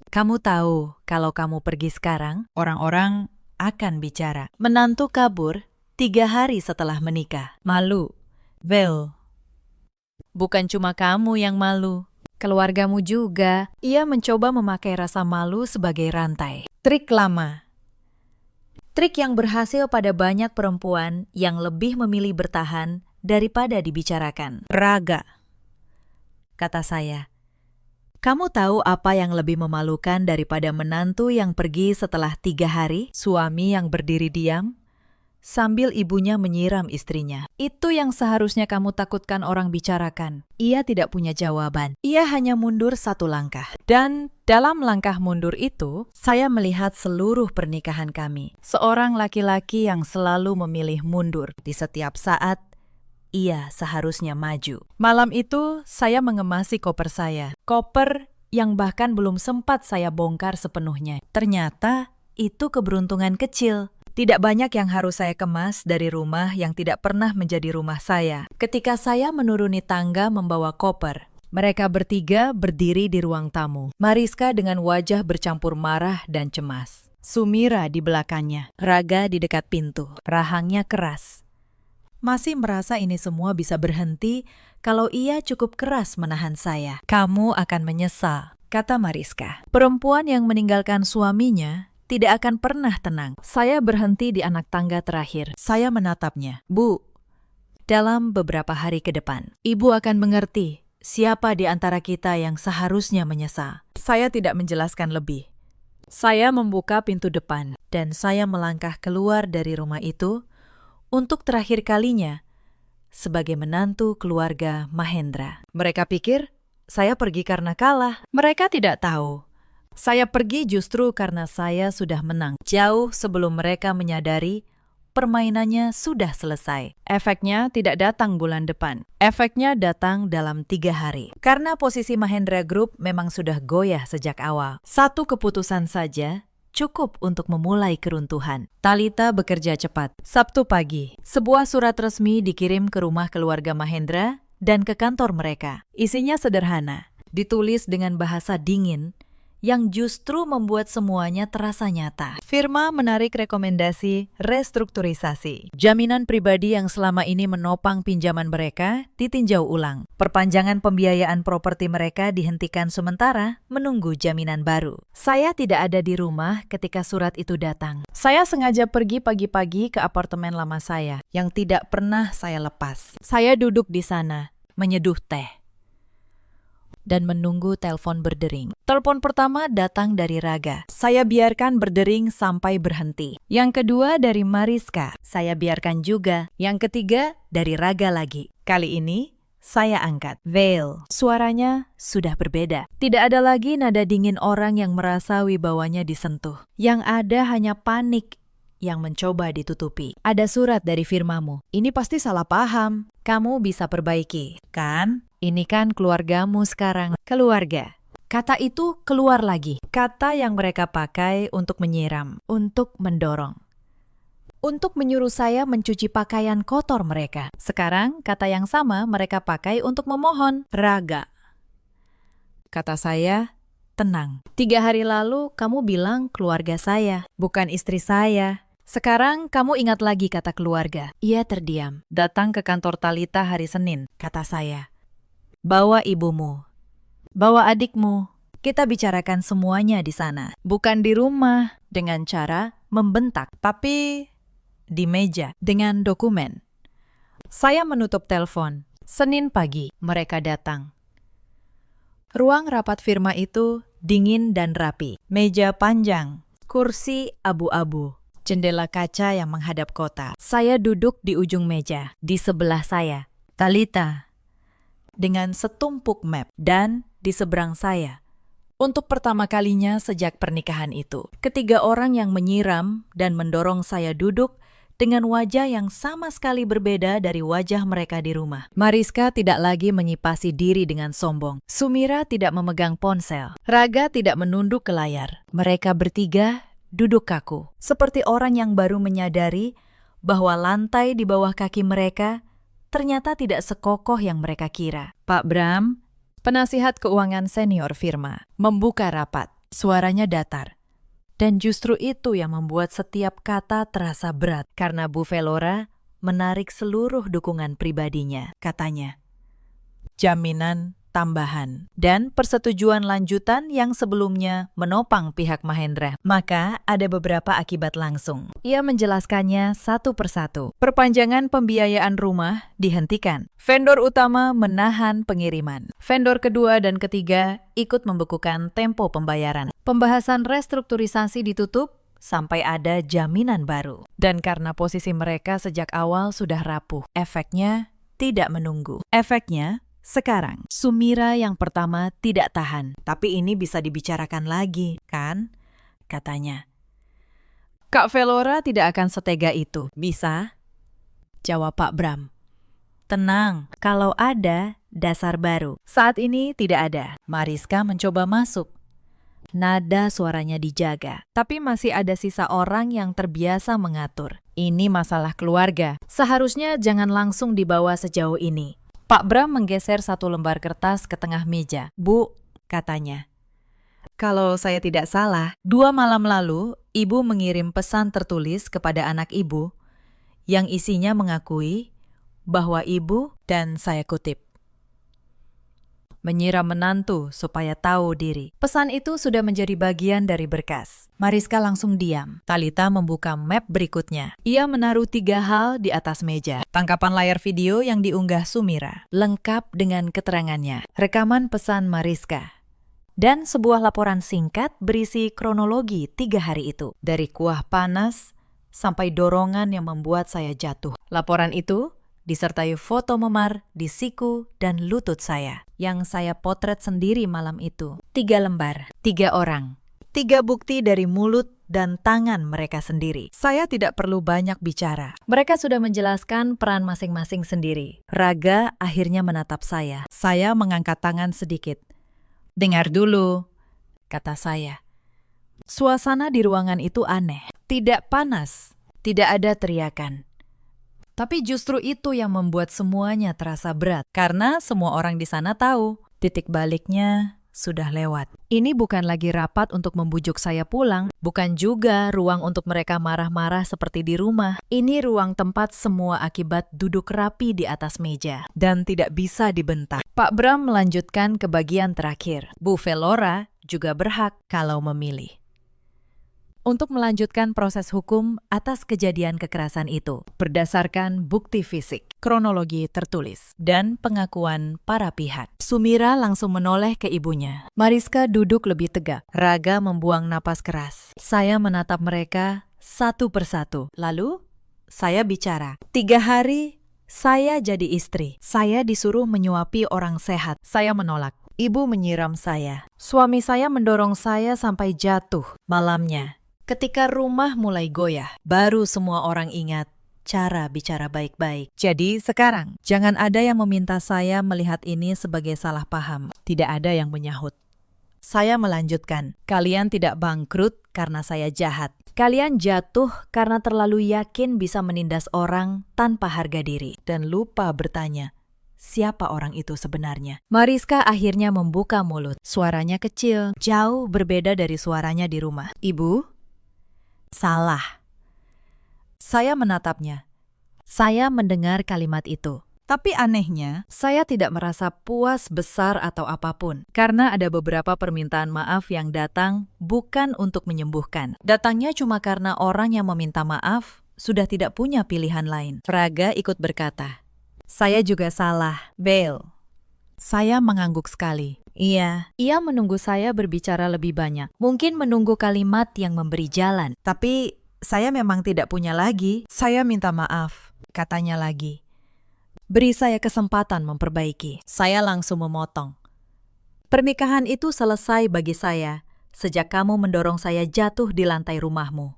"Kamu tahu kalau kamu pergi sekarang, orang-orang akan bicara. Menantu kabur 3 hari setelah menikah. Malu, Vel. Bukan cuma kamu yang malu, keluargamu juga." Ia mencoba memakai rasa malu sebagai rantai. Trik lama. Trik yang berhasil pada banyak perempuan yang lebih memilih bertahan daripada dibicarakan. "Raga," kata saya. "Kamu tahu apa yang lebih memalukan daripada menantu yang pergi setelah 3 hari? Suami yang berdiri diam sambil ibunya menyiram istrinya. Itu yang seharusnya kamu takutkan orang bicarakan." Ia tidak punya jawaban. Ia hanya mundur 1 langkah. Dan dalam langkah mundur itu, saya melihat seluruh pernikahan kami. Seorang laki-laki yang selalu memilih mundur. Di setiap saat, ia seharusnya maju. Malam itu, saya mengemasi koper saya. Koper yang bahkan belum sempat saya bongkar sepenuhnya. Ternyata, itu keberuntungan kecil. Tidak banyak yang harus saya kemas dari rumah yang tidak pernah menjadi rumah saya. Ketika saya menuruni tangga membawa koper, mereka bertiga berdiri di ruang tamu. Mariska dengan wajah bercampur marah dan cemas. Sumira di belakangnya. Raga di dekat pintu. Rahangnya keras. Masih merasa ini semua bisa berhenti kalau ia cukup keras menahan saya. "Kamu akan menyesal," kata Mariska. Perempuan yang meninggalkan suaminya tidak akan pernah tenang. Saya berhenti di anak tangga terakhir. Saya menatapnya. "Bu, dalam beberapa hari ke depan, Ibu akan mengerti siapa di antara kita yang seharusnya menyesal." Saya tidak menjelaskan lebih. Saya membuka pintu depan, dan saya melangkah keluar dari rumah itu untuk terakhir kalinya sebagai menantu keluarga Mahendra. Mereka pikir saya pergi karena kalah. Mereka tidak tahu. Saya pergi justru karena saya sudah menang. Jauh sebelum mereka menyadari permainannya sudah selesai. Efeknya tidak datang bulan depan. Efeknya datang dalam 3 hari. Karena posisi Mahendra Group memang sudah goyah sejak awal. Satu keputusan saja cukup untuk memulai keruntuhan. Talita bekerja cepat. Sabtu pagi, sebuah surat resmi dikirim ke rumah keluarga Mahendra dan ke kantor mereka. Isinya sederhana, ditulis dengan bahasa dingin yang justru membuat semuanya terasa nyata. Firma menarik rekomendasi restrukturisasi. Jaminan pribadi yang selama ini menopang pinjaman mereka ditinjau ulang. Perpanjangan pembiayaan properti mereka dihentikan sementara menunggu jaminan baru. Saya tidak ada di rumah ketika surat itu datang. Saya sengaja pergi pagi-pagi ke apartemen lama saya Yang tidak pernah saya lepas. Saya duduk di sana, menyeduh teh dan menunggu telepon berdering. Telepon pertama datang dari Raga. Saya biarkan berdering sampai berhenti. Yang kedua dari Mariska. Saya biarkan juga. Yang ketiga dari Raga lagi. Kali ini saya angkat. Veil. Suaranya sudah berbeda. Tidak ada lagi nada dingin orang yang merasa wibawanya disentuh. Yang ada hanya panik yang mencoba ditutupi. Ada surat dari firmamu. Ini pasti salah paham. Kamu bisa perbaiki, kan? Ini kan keluargamu sekarang. Keluarga. Kata itu keluar lagi. Kata yang mereka pakai untuk menyiram, untuk mendorong, untuk menyuruh saya mencuci pakaian kotor mereka. Sekarang kata yang sama mereka pakai untuk memohon. Raga. Kata saya, tenang. 3 hari lalu kamu bilang keluarga saya, bukan istri saya. Sekarang kamu ingat lagi kata keluarga. Ia terdiam. Datang ke kantor Talita hari Senin, kata saya. Bawa ibumu, bawa adikmu. Kita bicarakan semuanya di sana. Bukan di rumah dengan cara membentak, tapi di meja dengan dokumen. Saya menutup telepon. Senin pagi, mereka datang. Ruang rapat firma itu dingin dan rapi. Meja panjang, kursi abu-abu, jendela kaca yang menghadap kota. Saya duduk di ujung meja. Di sebelah saya, Talita dengan setumpuk map, dan di seberang saya, untuk pertama kalinya sejak pernikahan itu, ketiga orang yang menyiram dan mendorong saya duduk dengan wajah yang sama sekali berbeda dari wajah mereka di rumah. Mariska tidak lagi menyipasi diri dengan sombong. Sumira tidak memegang ponsel. Raga tidak menunduk ke layar. Mereka bertiga duduk kaku, seperti orang yang baru menyadari bahwa lantai di bawah kaki mereka ternyata tidak sekokoh yang mereka kira. Pak Bram, penasihat keuangan senior firma, membuka rapat. Suaranya datar. Dan justru itu yang membuat setiap kata terasa berat, karena Bu Velora menarik seluruh dukungan pribadinya, katanya. Jaminan tambahan dan persetujuan lanjutan yang sebelumnya menopang pihak Mahendra. Maka ada beberapa akibat langsung. Ia menjelaskannya satu persatu. Perpanjangan pembiayaan rumah dihentikan. Vendor utama menahan pengiriman. Vendor kedua dan ketiga ikut membekukan tempo pembayaran. Pembahasan restrukturisasi ditutup sampai ada jaminan baru. Dan karena posisi mereka sejak awal sudah rapuh, efeknya tidak menunggu. Efeknya sekarang, Sumira yang pertama tidak tahan. Tapi ini bisa dibicarakan lagi, kan? Katanya. Kak Velora tidak akan setega itu. Bisa? Jawab Pak Bram. Tenang, kalau ada dasar baru. Saat ini tidak ada. Mariska mencoba masuk. Nada suaranya dijaga. Tapi masih ada sisa orang yang terbiasa mengatur. Ini masalah keluarga. Seharusnya jangan langsung dibawa sejauh ini. Pak Bram menggeser satu lembar kertas ke tengah meja. Bu, katanya. Kalau saya tidak salah, 2 malam lalu, Ibu mengirim pesan tertulis kepada anak Ibu yang isinya mengakui bahwa Ibu, dan saya kutip, menyiram menantu supaya tahu diri. Pesan itu sudah menjadi bagian dari berkas. Mariska langsung diam. Talita membuka map berikutnya. Ia menaruh 3 hal di atas meja. Tangkapan layar video yang diunggah Sumira, lengkap dengan keterangannya. Rekaman pesan Mariska. Dan sebuah laporan singkat berisi kronologi 3 hari itu. Dari kuah panas sampai dorongan yang membuat saya jatuh. Laporan itu disertai foto memar di siku dan lutut saya, yang saya potret sendiri malam itu. 3 lembar, 3 orang, 3 bukti dari mulut dan tangan mereka sendiri. Saya tidak perlu banyak bicara. Mereka sudah menjelaskan peran masing-masing sendiri. Raga akhirnya menatap saya. Saya mengangkat tangan sedikit. "Dengar dulu," kata saya. Suasana di ruangan itu aneh. Tidak panas, tidak ada teriakan. Tapi justru itu yang membuat semuanya terasa berat. Karena semua orang di sana tahu, titik baliknya sudah lewat. Ini bukan lagi rapat untuk membujuk saya pulang, bukan juga ruang untuk mereka marah-marah seperti di rumah. Ini ruang tempat semua akibat duduk rapi di atas meja dan tidak bisa dibentak. Pak Bram melanjutkan ke bagian terakhir. Bu Velora juga berhak kalau memilih untuk melanjutkan proses hukum atas kejadian kekerasan itu berdasarkan bukti fisik, kronologi tertulis, dan pengakuan para pihak. Sumira langsung menoleh ke ibunya. Mariska duduk lebih tegak. Raga membuang napas keras. Saya menatap mereka satu persatu. Lalu saya bicara. 3 hari saya jadi istri. Saya disuruh menyuapi orang sehat. Saya menolak. Ibu menyiram saya. Suami saya mendorong saya sampai jatuh. Malamnya, ketika rumah mulai goyah, baru semua orang ingat cara bicara baik-baik. Jadi sekarang, jangan ada yang meminta saya melihat ini sebagai salah paham. Tidak ada yang menyahut. Saya melanjutkan, kalian tidak bangkrut karena saya jahat. Kalian jatuh karena terlalu yakin bisa menindas orang tanpa harga diri dan lupa bertanya, siapa orang itu sebenarnya? Mariska akhirnya membuka mulut. Suaranya kecil, jauh berbeda dari suaranya di rumah. Ibu? Salah. Saya menatapnya. Saya mendengar kalimat itu. Tapi anehnya, saya tidak merasa puas besar atau apapun. Karena ada beberapa permintaan maaf yang datang bukan untuk menyembuhkan. Datangnya cuma karena orang yang meminta maaf sudah tidak punya pilihan lain. Raga ikut berkata, saya juga salah, Belle. Saya mengangguk sekali. Iya, ia menunggu saya berbicara lebih banyak. Mungkin menunggu kalimat yang memberi jalan. Tapi saya memang tidak punya lagi. Saya minta maaf, katanya lagi. Beri saya kesempatan memperbaiki. Saya langsung memotong. Pernikahan itu selesai bagi saya sejak kamu mendorong saya jatuh di lantai rumahmu.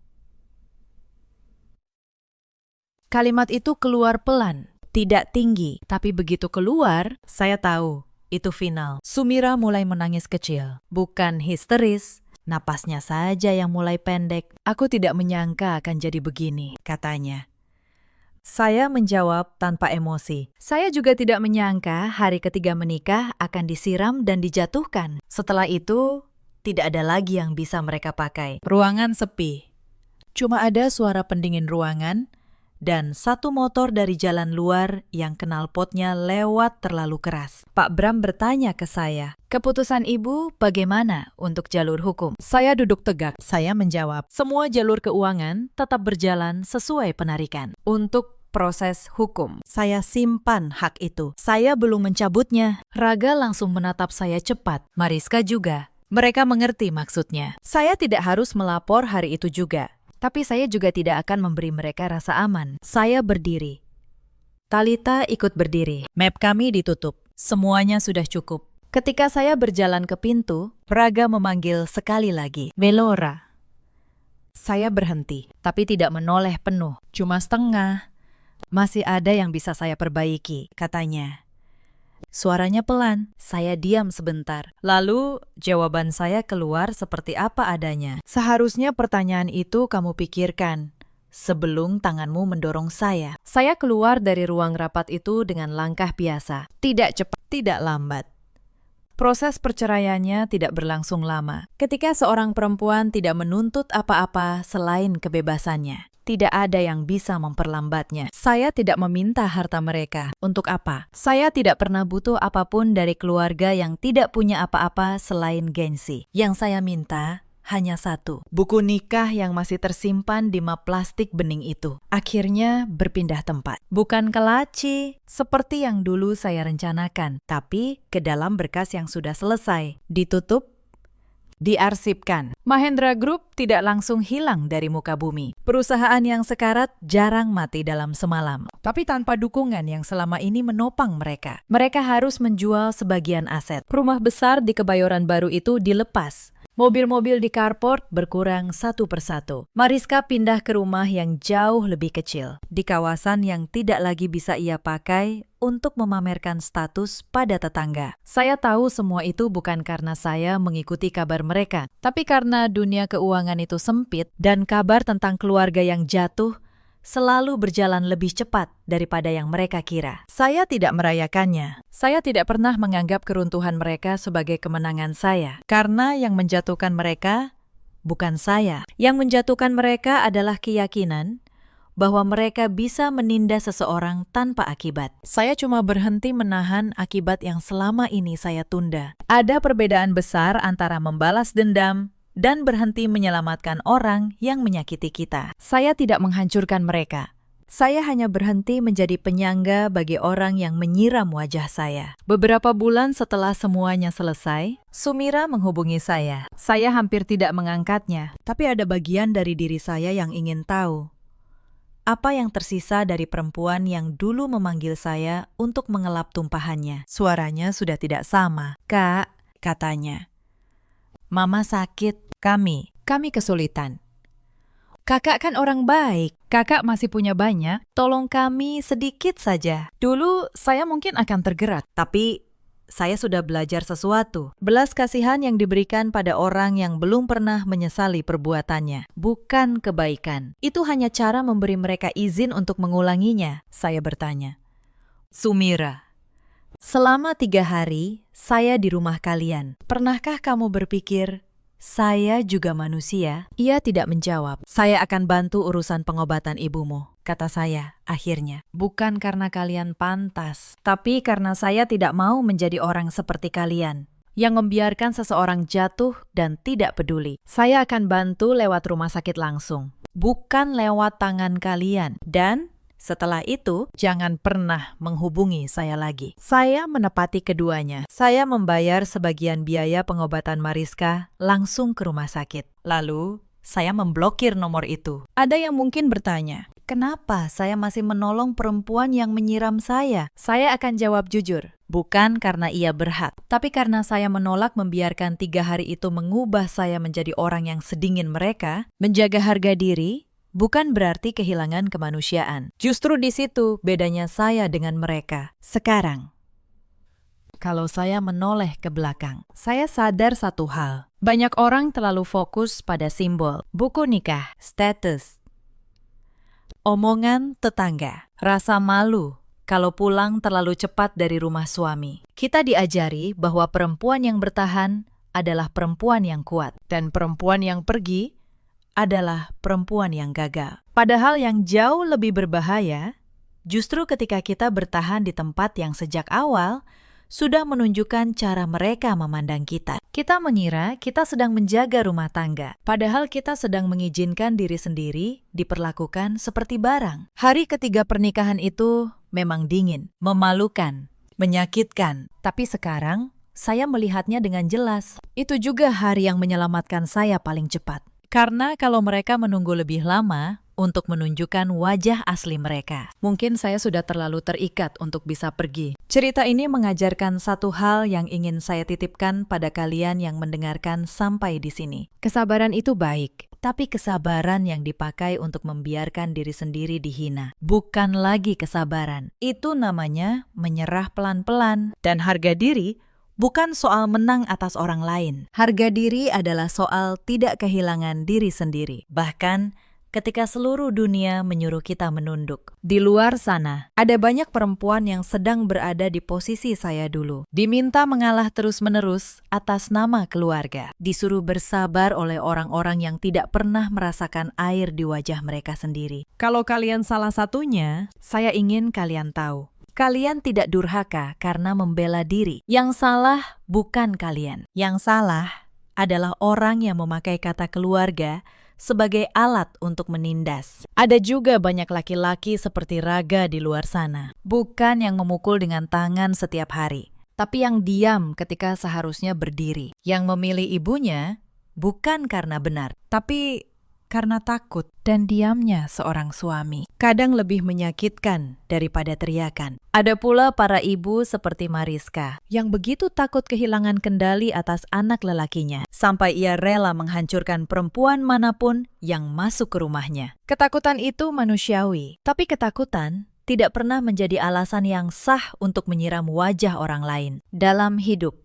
Kalimat itu keluar pelan, tidak tinggi, tapi begitu keluar, saya tahu. Itu final. Sumira mulai menangis kecil. Bukan histeris, napasnya saja yang mulai pendek. Aku tidak menyangka akan jadi begini, katanya. Saya menjawab tanpa emosi. Saya juga tidak menyangka hari ketiga menikah akan disiram dan dijatuhkan. Setelah itu, tidak ada lagi yang bisa mereka pakai. Ruangan sepi. Cuma ada suara pendingin ruangan dan satu motor dari jalan luar yang knalpotnya lewat terlalu keras. Pak Bram bertanya ke saya, keputusan ibu bagaimana untuk jalur hukum? Saya duduk tegak. Saya menjawab, semua jalur keuangan tetap berjalan sesuai penarikan. Untuk proses hukum, saya simpan hak itu. Saya belum mencabutnya. Raga langsung menatap saya cepat. Mariska juga. Mereka mengerti maksudnya. Saya tidak harus melapor hari itu juga. Tapi saya juga tidak akan memberi mereka rasa aman. Saya berdiri. Talita ikut berdiri. Map kami ditutup. Semuanya sudah cukup. Ketika saya berjalan ke pintu, Raga memanggil sekali lagi. Velora. Saya berhenti, tapi tidak menoleh penuh. Cuma setengah. Masih ada yang bisa saya perbaiki, katanya. Suaranya pelan, saya diam sebentar. Lalu jawaban saya keluar seperti apa adanya. Seharusnya pertanyaan itu kamu pikirkan sebelum tanganmu mendorong saya. Saya keluar dari ruang rapat itu dengan langkah biasa. Tidak cepat, tidak lambat. Proses perceraiannya tidak berlangsung lama. Ketika seorang perempuan tidak menuntut apa-apa selain kebebasannya. Tidak ada yang bisa memperlambatnya. Saya tidak meminta harta mereka. Untuk apa? Saya tidak pernah butuh apapun dari keluarga yang tidak punya apa-apa selain gengsi. Yang saya minta hanya satu. Buku nikah yang masih tersimpan di map plastik bening itu. Akhirnya berpindah tempat. Bukan ke laci, seperti yang dulu saya rencanakan. Tapi ke dalam berkas yang sudah selesai. Ditutup, diarsipkan. Mahendra Group tidak langsung hilang dari muka bumi. Perusahaan yang sekarat jarang mati dalam semalam. Tapi tanpa dukungan yang selama ini menopang mereka. Mereka harus menjual sebagian aset. Rumah besar di Kebayoran Baru itu dilepas. Mobil-mobil di carport berkurang satu persatu. Mariska pindah ke rumah yang jauh lebih kecil, di kawasan yang tidak lagi bisa ia pakai untuk memamerkan status pada tetangga. Saya tahu semua itu bukan karena saya mengikuti kabar mereka, tapi karena dunia keuangan itu sempit Dan kabar tentang keluarga yang jatuh selalu berjalan lebih cepat daripada yang mereka kira. Saya tidak merayakannya. Saya tidak pernah menganggap keruntuhan mereka sebagai kemenangan saya. Karena yang menjatuhkan mereka bukan saya. Yang menjatuhkan mereka adalah keyakinan bahwa mereka bisa menindas seseorang tanpa akibat. Saya cuma berhenti menahan akibat yang selama ini saya tunda. Ada perbedaan besar antara membalas dendam dan berhenti menyelamatkan orang yang menyakiti kita. Saya tidak menghancurkan mereka. Saya hanya berhenti menjadi penyangga bagi orang yang menyiram wajah saya. Beberapa bulan setelah semuanya selesai, Sumira menghubungi saya. Saya hampir tidak mengangkatnya, tapi ada bagian dari diri saya yang ingin tahu. Apa yang tersisa dari perempuan yang dulu memanggil saya untuk mengelap tumpahannya? Suaranya sudah tidak sama. "Kak," katanya. "Mama sakit, kami kesulitan." "Kakak kan orang baik, Kakak masih punya banyak. tolong kami sedikit saja." Dulu saya mungkin akan tergerak. Tapi saya sudah belajar sesuatu. Belas kasihan yang diberikan pada orang yang belum pernah menyesali perbuatannya. Bukan kebaikan. Itu hanya cara memberi mereka izin untuk mengulanginya. Saya bertanya. "Sumira, selama 3 hari saya di rumah kalian. Pernahkah kamu berpikir saya juga manusia?" Ia tidak menjawab. "Saya akan bantu urusan pengobatan ibumu," kata saya akhirnya. "Bukan karena kalian pantas, tapi karena saya tidak mau menjadi orang seperti kalian yang membiarkan seseorang jatuh dan tidak peduli. Saya akan bantu lewat rumah sakit langsung, bukan lewat tangan kalian. Dan setelah itu, jangan pernah menghubungi saya lagi." Saya menepati keduanya. Saya membayar sebagian biaya pengobatan Mariska langsung ke rumah sakit. Lalu, saya memblokir nomor itu. Ada yang mungkin bertanya, kenapa saya masih menolong perempuan yang menyiram saya? Saya akan jawab jujur. Bukan karena ia berhak, tapi karena saya menolak membiarkan 3 hari itu mengubah saya menjadi orang yang sedingin mereka. Menjaga harga diri bukan berarti kehilangan kemanusiaan. Justru di situ bedanya saya dengan mereka. Sekarang, kalau saya menoleh ke belakang, saya sadar satu hal. Banyak orang terlalu fokus pada simbol, buku nikah, status, omongan tetangga, rasa malu kalau pulang terlalu cepat dari rumah suami. Kita diajari bahwa perempuan yang bertahan adalah perempuan yang kuat, dan perempuan yang pergi adalah perempuan yang gagal. Padahal yang jauh lebih berbahaya, justru ketika kita bertahan di tempat yang sejak awal sudah menunjukkan cara mereka memandang kita. Kita mengira kita sedang menjaga rumah tangga, padahal kita sedang mengizinkan diri sendiri diperlakukan seperti barang. Hari ketiga pernikahan itu memang dingin, memalukan, menyakitkan. Tapi sekarang, saya melihatnya dengan jelas. Itu juga hari yang menyelamatkan saya paling cepat. Karena kalau mereka menunggu lebih lama untuk menunjukkan wajah asli mereka, mungkin saya sudah terlalu terikat untuk bisa pergi. Cerita ini mengajarkan satu hal yang ingin saya titipkan pada kalian yang mendengarkan sampai di sini. Kesabaran itu baik, tapi kesabaran yang dipakai untuk membiarkan diri sendiri dihina bukan lagi kesabaran. Itu namanya menyerah pelan-pelan. Dan harga diri bukan soal menang atas orang lain. Harga diri adalah soal tidak kehilangan diri sendiri. Bahkan ketika seluruh dunia menyuruh kita menunduk. Di luar sana, ada banyak perempuan yang sedang berada di posisi saya dulu. Diminta mengalah terus-menerus atas nama keluarga. Disuruh bersabar oleh orang-orang yang tidak pernah merasakan air di wajah mereka sendiri. Kalau kalian salah satunya, saya ingin kalian tahu. Kalian tidak durhaka karena membela diri. Yang salah bukan kalian. Yang salah adalah orang yang memakai kata keluarga sebagai alat untuk menindas. Ada juga banyak laki-laki seperti Raga di luar sana. Bukan yang memukul dengan tangan setiap hari, tapi yang diam ketika seharusnya berdiri. Yang memilih ibunya bukan karena benar, tapi karena takut. Dan diamnya seorang suami Kadang lebih menyakitkan daripada teriakan. Ada pula para ibu seperti Mariska Yang begitu takut kehilangan kendali atas anak lelakinya, sampai ia rela menghancurkan perempuan manapun yang masuk ke rumahnya. Ketakutan itu manusiawi. Tapi ketakutan tidak pernah menjadi alasan yang sah untuk menyiram wajah orang lain. Dalam hidup,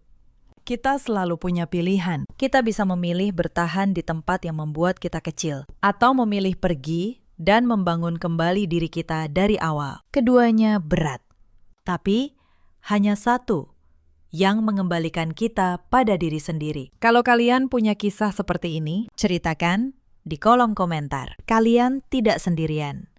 Kita selalu punya pilihan. Kita bisa memilih bertahan di tempat yang membuat kita kecil, atau memilih pergi dan membangun kembali diri kita dari awal. keduanya berat. Tapi hanya satu yang mengembalikan kita pada diri sendiri. Kalau kalian punya kisah seperti ini, Ceritakan di kolom komentar. Kalian tidak sendirian.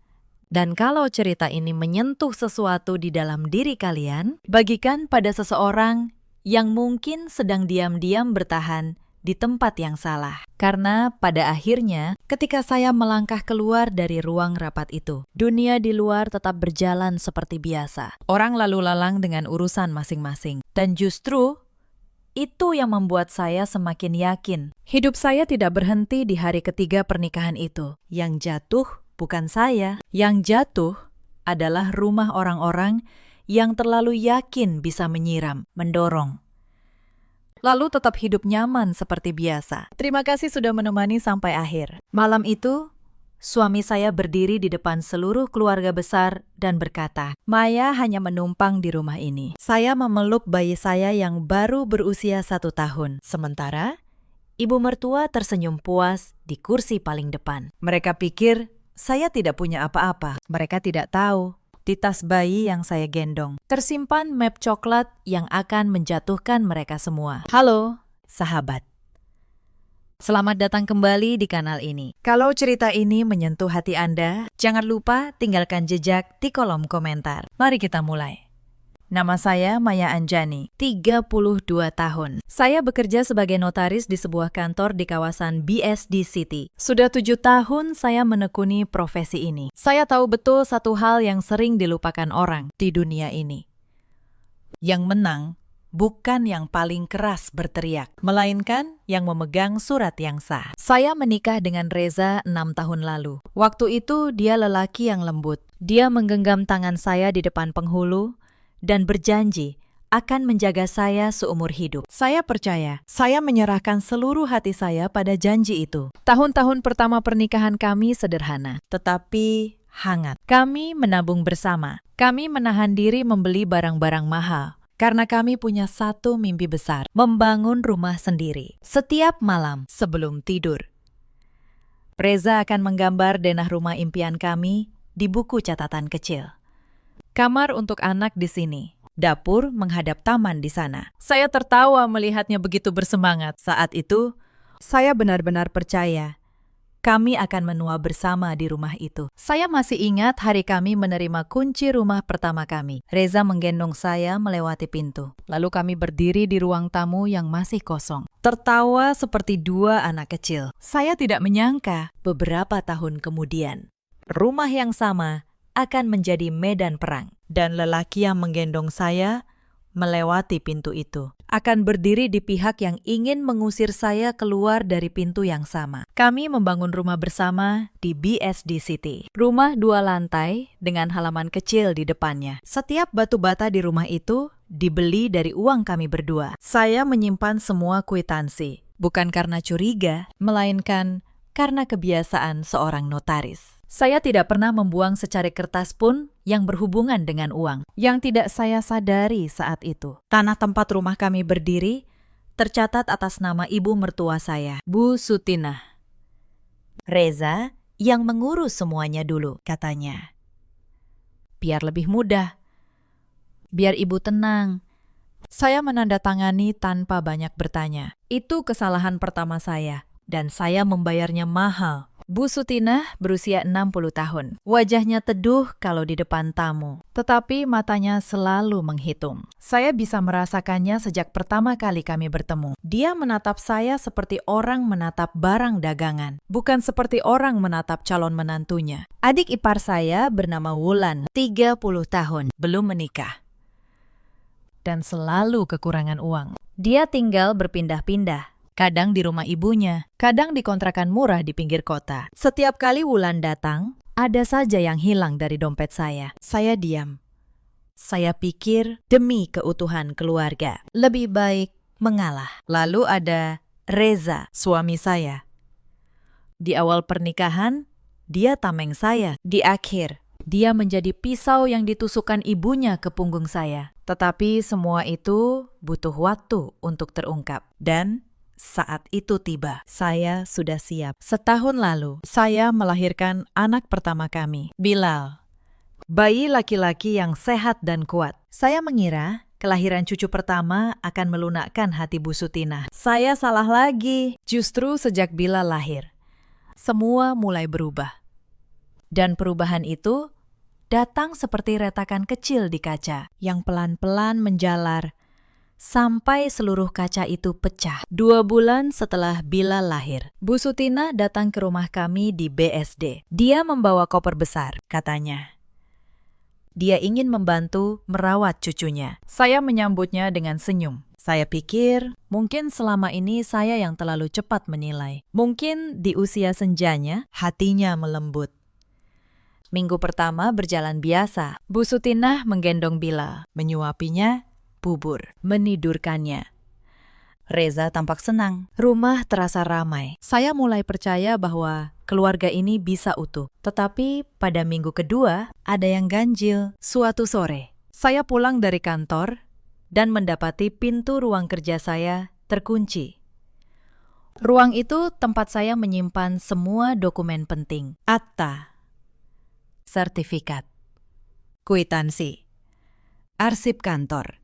dan kalau cerita ini menyentuh sesuatu di dalam diri kalian, Bagikan pada seseorang yang mungkin sedang diam-diam bertahan di tempat yang salah. karena pada akhirnya Ketika saya melangkah keluar dari ruang rapat itu, dunia di luar tetap berjalan seperti biasa. orang lalu lalang dengan urusan masing-masing. Dan justru itu yang membuat saya semakin yakin hidup saya tidak berhenti di hari ketiga pernikahan itu. Yang jatuh bukan saya. Yang jatuh adalah rumah orang-orang yang terlalu yakin bisa menyiram, mendorong, lalu tetap hidup nyaman seperti biasa. Terima kasih sudah menemani sampai akhir. Malam itu, suami saya berdiri di depan seluruh keluarga besar dan berkata, "Maya hanya menumpang di rumah ini. Saya memeluk bayi saya yang baru berusia 1 tahun. Sementara, ibu mertua tersenyum puas di kursi paling depan. Mereka pikir saya tidak punya apa-apa. Mereka tidak tahu di tas bayi yang saya gendong tersimpan map coklat yang akan menjatuhkan mereka semua. Halo, sahabat. Selamat datang kembali di kanal ini. Kalau cerita ini menyentuh hati Anda, jangan lupa tinggalkan jejak di kolom komentar. Mari kita mulai. Nama saya Maya Anjani, 32 tahun. Saya bekerja sebagai notaris di sebuah kantor di kawasan BSD City. Sudah 7 tahun saya menekuni profesi ini. Saya tahu betul satu hal yang sering dilupakan orang di dunia ini. Yang menang bukan yang paling keras berteriak, melainkan yang memegang surat yang sah. Saya menikah dengan Reza 6 tahun lalu. Waktu itu dia lelaki yang lembut. Dia menggenggam tangan saya di depan penghulu dan berjanji akan menjaga saya seumur hidup. Saya percaya, saya menyerahkan seluruh hati saya pada janji itu. Tahun-tahun pertama pernikahan kami sederhana. Tetapi hangat. Kami menabung bersama. Kami menahan diri membeli barang-barang mahal. Karena kami punya satu mimpi besar, membangun rumah sendiri. Setiap malam sebelum tidur, Reza akan menggambar denah rumah impian kami di buku catatan kecil. Kamar untuk anak di sini, dapur menghadap taman di sana. Saya tertawa melihatnya begitu bersemangat. Saat itu, saya benar-benar percaya kami akan menua bersama di rumah itu. Saya masih ingat hari kami menerima kunci rumah pertama kami. Reza menggendong saya melewati pintu. Lalu kami berdiri di ruang tamu yang masih kosong. Tertawa seperti dua anak kecil. Saya tidak menyangka beberapa tahun kemudian, rumah yang sama akan menjadi medan perang. Dan lelaki yang menggendong saya melewati pintu itu akan berdiri di pihak yang ingin mengusir saya keluar dari pintu yang sama. Kami membangun rumah bersama di BSD City. Rumah 2 lantai dengan halaman kecil di depannya. Setiap batu bata di rumah itu dibeli dari uang kami berdua. Saya menyimpan semua kwitansi, bukan karena curiga, melainkan karena kebiasaan seorang notaris. Saya tidak pernah membuang secari kertas pun yang berhubungan dengan uang. Yang tidak saya sadari saat itu, tanah tempat rumah kami berdiri tercatat atas nama ibu mertua saya, Bu Sutinah. Reza yang mengurus semuanya dulu, katanya. Biar lebih mudah, biar ibu tenang. Saya menandatangani tanpa banyak bertanya. Itu kesalahan pertama saya, dan saya membayarnya mahal. Bu Sutinah berusia 60 tahun. Wajahnya teduh kalau di depan tamu, tetapi matanya selalu menghitung. Saya bisa merasakannya sejak pertama kali kami bertemu. Dia menatap saya seperti orang menatap barang dagangan, bukan seperti orang menatap calon menantunya. Adik ipar saya bernama Wulan, 30 tahun, belum menikah, dan selalu kekurangan uang. Dia tinggal berpindah-pindah Kadang di rumah ibunya, kadang di kontrakan murah di pinggir kota. Setiap kali Wulan datang, ada saja yang hilang dari dompet saya. Saya diam. Saya pikir demi keutuhan keluarga, lebih baik mengalah. Lalu ada Reza, suami saya. Di awal pernikahan, dia tameng saya. Di akhir, dia menjadi pisau yang ditusukkan ibunya ke punggung saya. Tetapi semua itu butuh waktu untuk terungkap. Dan saat itu tiba, saya sudah siap. Setahun lalu, saya melahirkan anak pertama kami, Bilal. Bayi laki-laki yang sehat dan kuat. Saya mengira kelahiran cucu pertama akan melunakkan hati Bu Sutinah. Saya salah lagi. Justru sejak Bilal lahir, semua mulai berubah. Dan perubahan itu datang seperti retakan kecil di kaca yang pelan-pelan menjalar sampai seluruh kaca itu pecah. 2 bulan setelah Bilal lahir, Bu Sutinah datang ke rumah kami di BSD. Dia membawa koper besar, katanya. Dia ingin membantu merawat cucunya. Saya menyambutnya dengan senyum. Saya pikir mungkin selama ini saya yang terlalu cepat menilai. Mungkin di usia senjanya hatinya melembut. Minggu pertama berjalan biasa. Bu Sutinah menggendong Bilal, menyuapinya bubur, menidurkannya. Reza tampak senang. Rumah terasa ramai. Saya mulai percaya bahwa keluarga ini bisa utuh. Tetapi pada minggu kedua, ada yang ganjil. Suatu sore, saya pulang dari kantor dan mendapati pintu ruang kerja saya terkunci. Ruang itu tempat saya menyimpan semua dokumen penting. Akta, sertifikat, kwitansi, arsip kantor.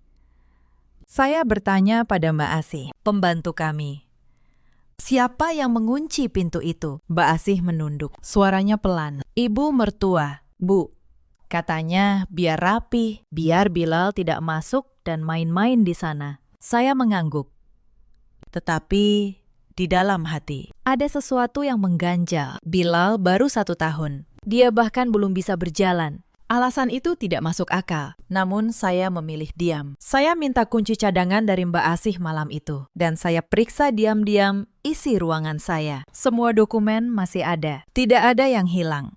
Saya bertanya pada Mbak Asih, pembantu kami. Siapa yang mengunci pintu itu? Mbak Asih menunduk. Suaranya pelan. Ibu mertua, Bu. Katanya biar rapi, biar Bilal tidak masuk dan main-main di sana. Saya mengangguk. Tetapi di dalam hati, ada sesuatu yang mengganjal. Bilal baru 1 tahun. Dia bahkan belum bisa berjalan. Alasan itu tidak masuk akal, namun saya memilih diam. Saya minta kunci cadangan dari Mbak Asih malam itu, dan saya periksa diam-diam isi ruangan saya. Semua dokumen masih ada, tidak ada yang hilang.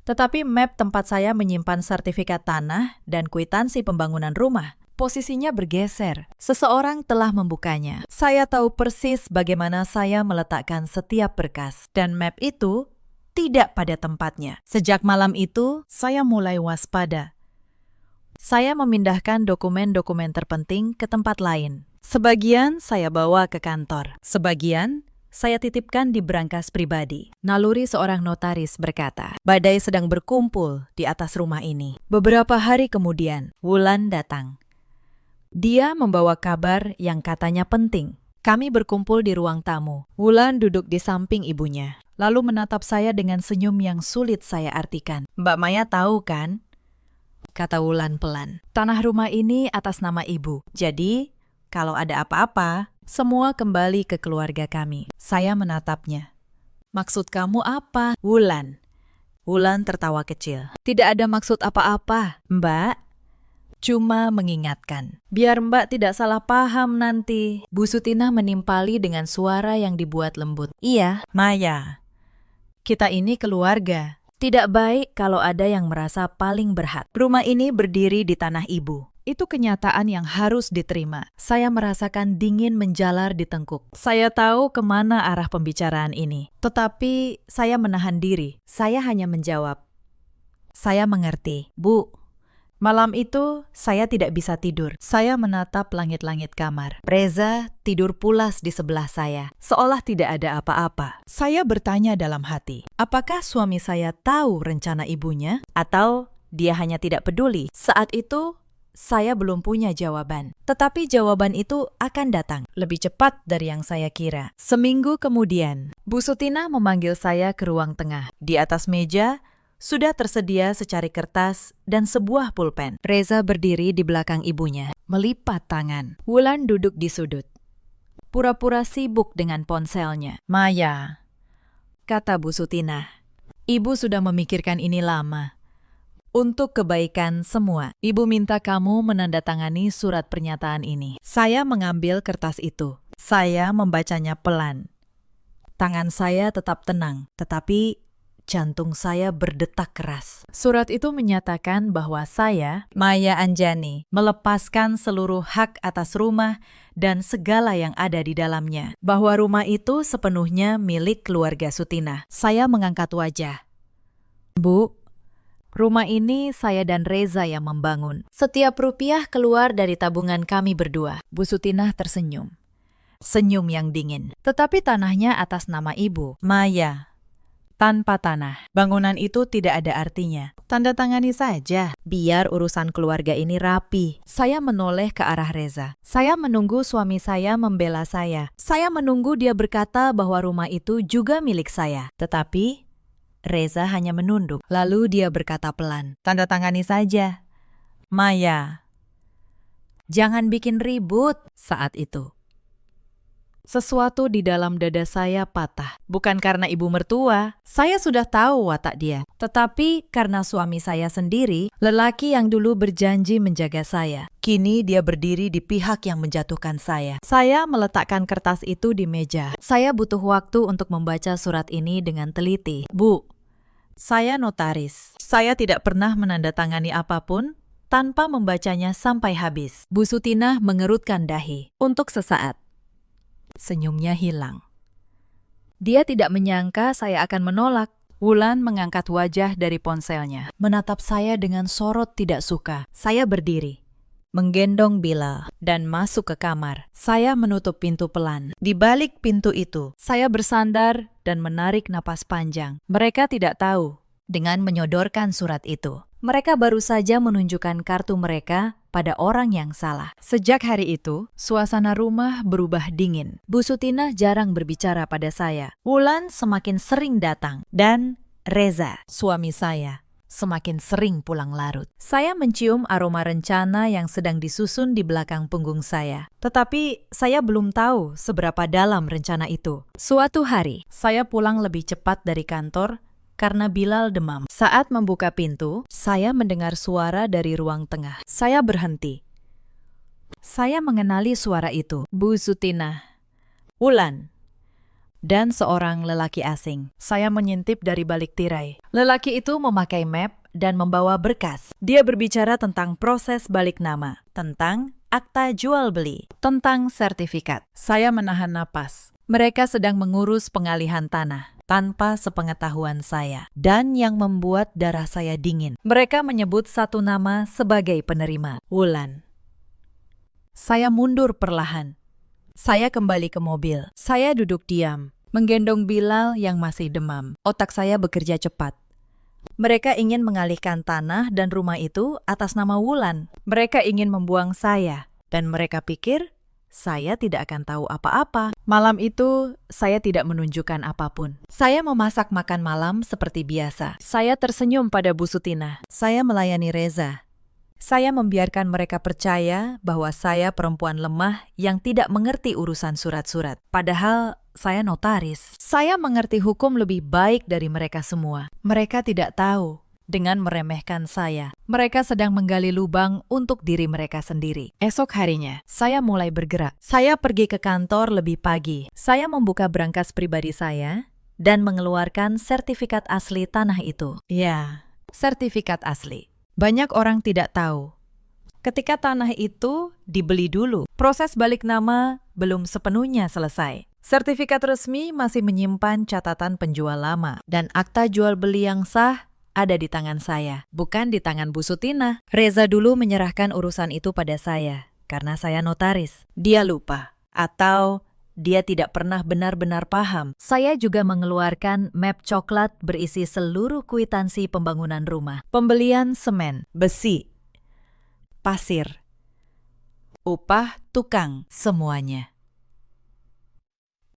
Tetapi map tempat saya menyimpan sertifikat tanah dan kwitansi pembangunan rumah, posisinya bergeser. Seseorang telah membukanya. Saya tahu persis bagaimana saya meletakkan setiap berkas, dan map itu tidak pada tempatnya. Sejak malam itu, saya mulai waspada. Saya memindahkan dokumen-dokumen terpenting ke tempat lain. Sebagian saya bawa ke kantor. Sebagian saya titipkan di brankas pribadi. Naluri seorang notaris berkata, badai sedang berkumpul di atas rumah ini. Beberapa hari kemudian, Wulan datang. Dia membawa kabar yang katanya penting. Kami berkumpul di ruang tamu. Wulan duduk di samping ibunya, lalu menatap saya dengan senyum yang sulit saya artikan. Mbak Maya tahu kan? Kata Wulan pelan. Tanah rumah ini atas nama ibu. Jadi, kalau ada apa-apa, semua kembali ke keluarga kami. Saya menatapnya. Maksud kamu apa, Wulan? Wulan tertawa kecil. Tidak ada maksud apa-apa, Mbak. Cuma mengingatkan. Biar Mbak tidak salah paham nanti. Bu Sutinah menimpali dengan suara yang dibuat lembut. Iya, Maya. Kita ini keluarga. Tidak baik kalau ada yang merasa paling berhak. Rumah ini berdiri di tanah ibu. Itu kenyataan yang harus diterima. Saya merasakan dingin menjalar di tengkuk. Saya tahu kemana arah pembicaraan ini. Tetapi saya menahan diri. Saya hanya menjawab. Saya mengerti. Bu, malam itu saya tidak bisa tidur. Saya menatap langit-langit kamar. Reza tidur pulas di sebelah saya, seolah tidak ada apa-apa. Saya bertanya dalam hati, apakah suami saya tahu rencana ibunya? Atau dia hanya tidak peduli? Saat itu, saya belum punya jawaban. Tetapi jawaban itu akan datang lebih cepat dari yang saya kira. Seminggu kemudian, Bu Sutinah memanggil saya ke ruang tengah. Di atas meja, sudah tersedia secari kertas dan sebuah pulpen. Reza berdiri di belakang ibunya, melipat tangan. Wulan duduk di sudut, pura-pura sibuk dengan ponselnya. Maya, kata Bu Sutinah, ibu sudah memikirkan ini lama. Untuk kebaikan semua, ibu minta kamu menandatangani surat pernyataan ini. Saya mengambil kertas itu. Saya membacanya pelan. Tangan saya tetap tenang, tetapi jantung saya berdetak keras. Surat itu menyatakan bahwa saya, Maya Anjani, melepaskan seluruh hak atas rumah dan segala yang ada di dalamnya. Bahwa rumah itu sepenuhnya milik keluarga Sutina. Saya mengangkat wajah. Bu, rumah ini saya dan Reza yang membangun. Setiap rupiah keluar dari tabungan kami berdua. Bu Sutinah tersenyum. Senyum yang dingin. Tetapi tanahnya atas nama ibu. Maya, tanpa tanah, bangunan itu tidak ada artinya. Tanda tangani saja. Biar urusan keluarga ini rapi. Saya menoleh ke arah Reza. Saya menunggu suami saya membela saya. Saya menunggu dia berkata bahwa rumah itu juga milik saya. Tetapi Reza hanya menunduk. Lalu dia berkata pelan, "Tanda tangani saja." Maya, jangan bikin ribut. Saat itu Sesuatu di dalam dada saya patah. bukan karena ibu mertua, Saya sudah tahu watak dia. Tetapi karena suami saya sendiri, lelaki yang dulu berjanji menjaga saya. kini dia berdiri di pihak yang menjatuhkan saya. Saya meletakkan kertas itu di meja. Saya butuh waktu untuk membaca surat ini dengan teliti. Bu, saya notaris. Saya tidak pernah menandatangani apapun tanpa membacanya sampai habis. Bu Sutinah mengerutkan dahi. Untuk sesaat, Senyumnya hilang. dia tidak menyangka saya akan menolak. Wulan mengangkat wajah dari ponselnya, menatap saya dengan sorot tidak suka. Saya berdiri, menggendong Bilal, dan masuk ke kamar. Saya menutup pintu pelan. Di balik pintu itu, Saya bersandar dan menarik napas panjang. Mereka tidak tahu. dengan menyodorkan surat itu, Mereka baru saja menunjukkan kartu mereka pada orang yang salah. sejak hari itu, suasana rumah berubah dingin. Bu Sutinah jarang berbicara pada saya. Wulan semakin sering datang, dan Reza, suami saya, semakin sering pulang larut. Saya mencium aroma rencana yang sedang disusun di belakang punggung saya. Tetapi saya belum tahu seberapa dalam rencana itu. Suatu hari, Saya pulang lebih cepat dari kantor karena Bilal demam. Saat membuka pintu, saya mendengar suara dari ruang tengah. Saya berhenti. Saya mengenali suara itu. Bu Sutinah. Wulan. Dan seorang lelaki asing. Saya menyintip dari balik tirai. Lelaki itu memakai map dan membawa berkas. Dia berbicara tentang proses balik nama, tentang akta jual beli, tentang sertifikat. Saya menahan napas. Mereka sedang mengurus pengalihan tanah tanpa sepengetahuan saya, dan yang membuat darah saya dingin. Mereka menyebut satu nama sebagai penerima, Wulan. Saya mundur perlahan. Saya kembali ke mobil. Saya duduk diam, menggendong Bilal yang masih demam. Otak saya bekerja cepat. Mereka ingin mengalihkan tanah dan rumah itu atas nama Wulan. Mereka ingin membuang saya, dan mereka pikir saya tidak akan tahu apa-apa. Malam itu, saya tidak menunjukkan apapun. Saya memasak makan malam seperti biasa. Saya tersenyum pada Bu Sutinah. Saya melayani Reza. Saya membiarkan mereka percaya bahwa saya perempuan lemah yang tidak mengerti urusan surat-surat. Padahal saya notaris. Saya mengerti hukum lebih baik dari mereka semua. Mereka tidak tahu. Dengan meremehkan saya, mereka sedang menggali lubang untuk diri mereka sendiri. Esok harinya, saya mulai bergerak. Saya pergi ke kantor lebih pagi. Saya membuka brankas pribadi saya dan mengeluarkan sertifikat asli tanah itu. Ya, sertifikat asli. Banyak orang tidak tahu. Ketika tanah itu dibeli dulu, proses balik nama belum sepenuhnya selesai. Sertifikat resmi masih menyimpan catatan penjual lama, dan akta jual beli yang sah ada di tangan saya, bukan di tangan Bu Sutinah. Reza dulu menyerahkan urusan itu pada saya, karena saya notaris. Dia lupa, atau dia tidak pernah benar-benar paham. Saya juga mengeluarkan map coklat berisi seluruh kwitansi pembangunan rumah, pembelian semen, besi, pasir, upah tukang, semuanya.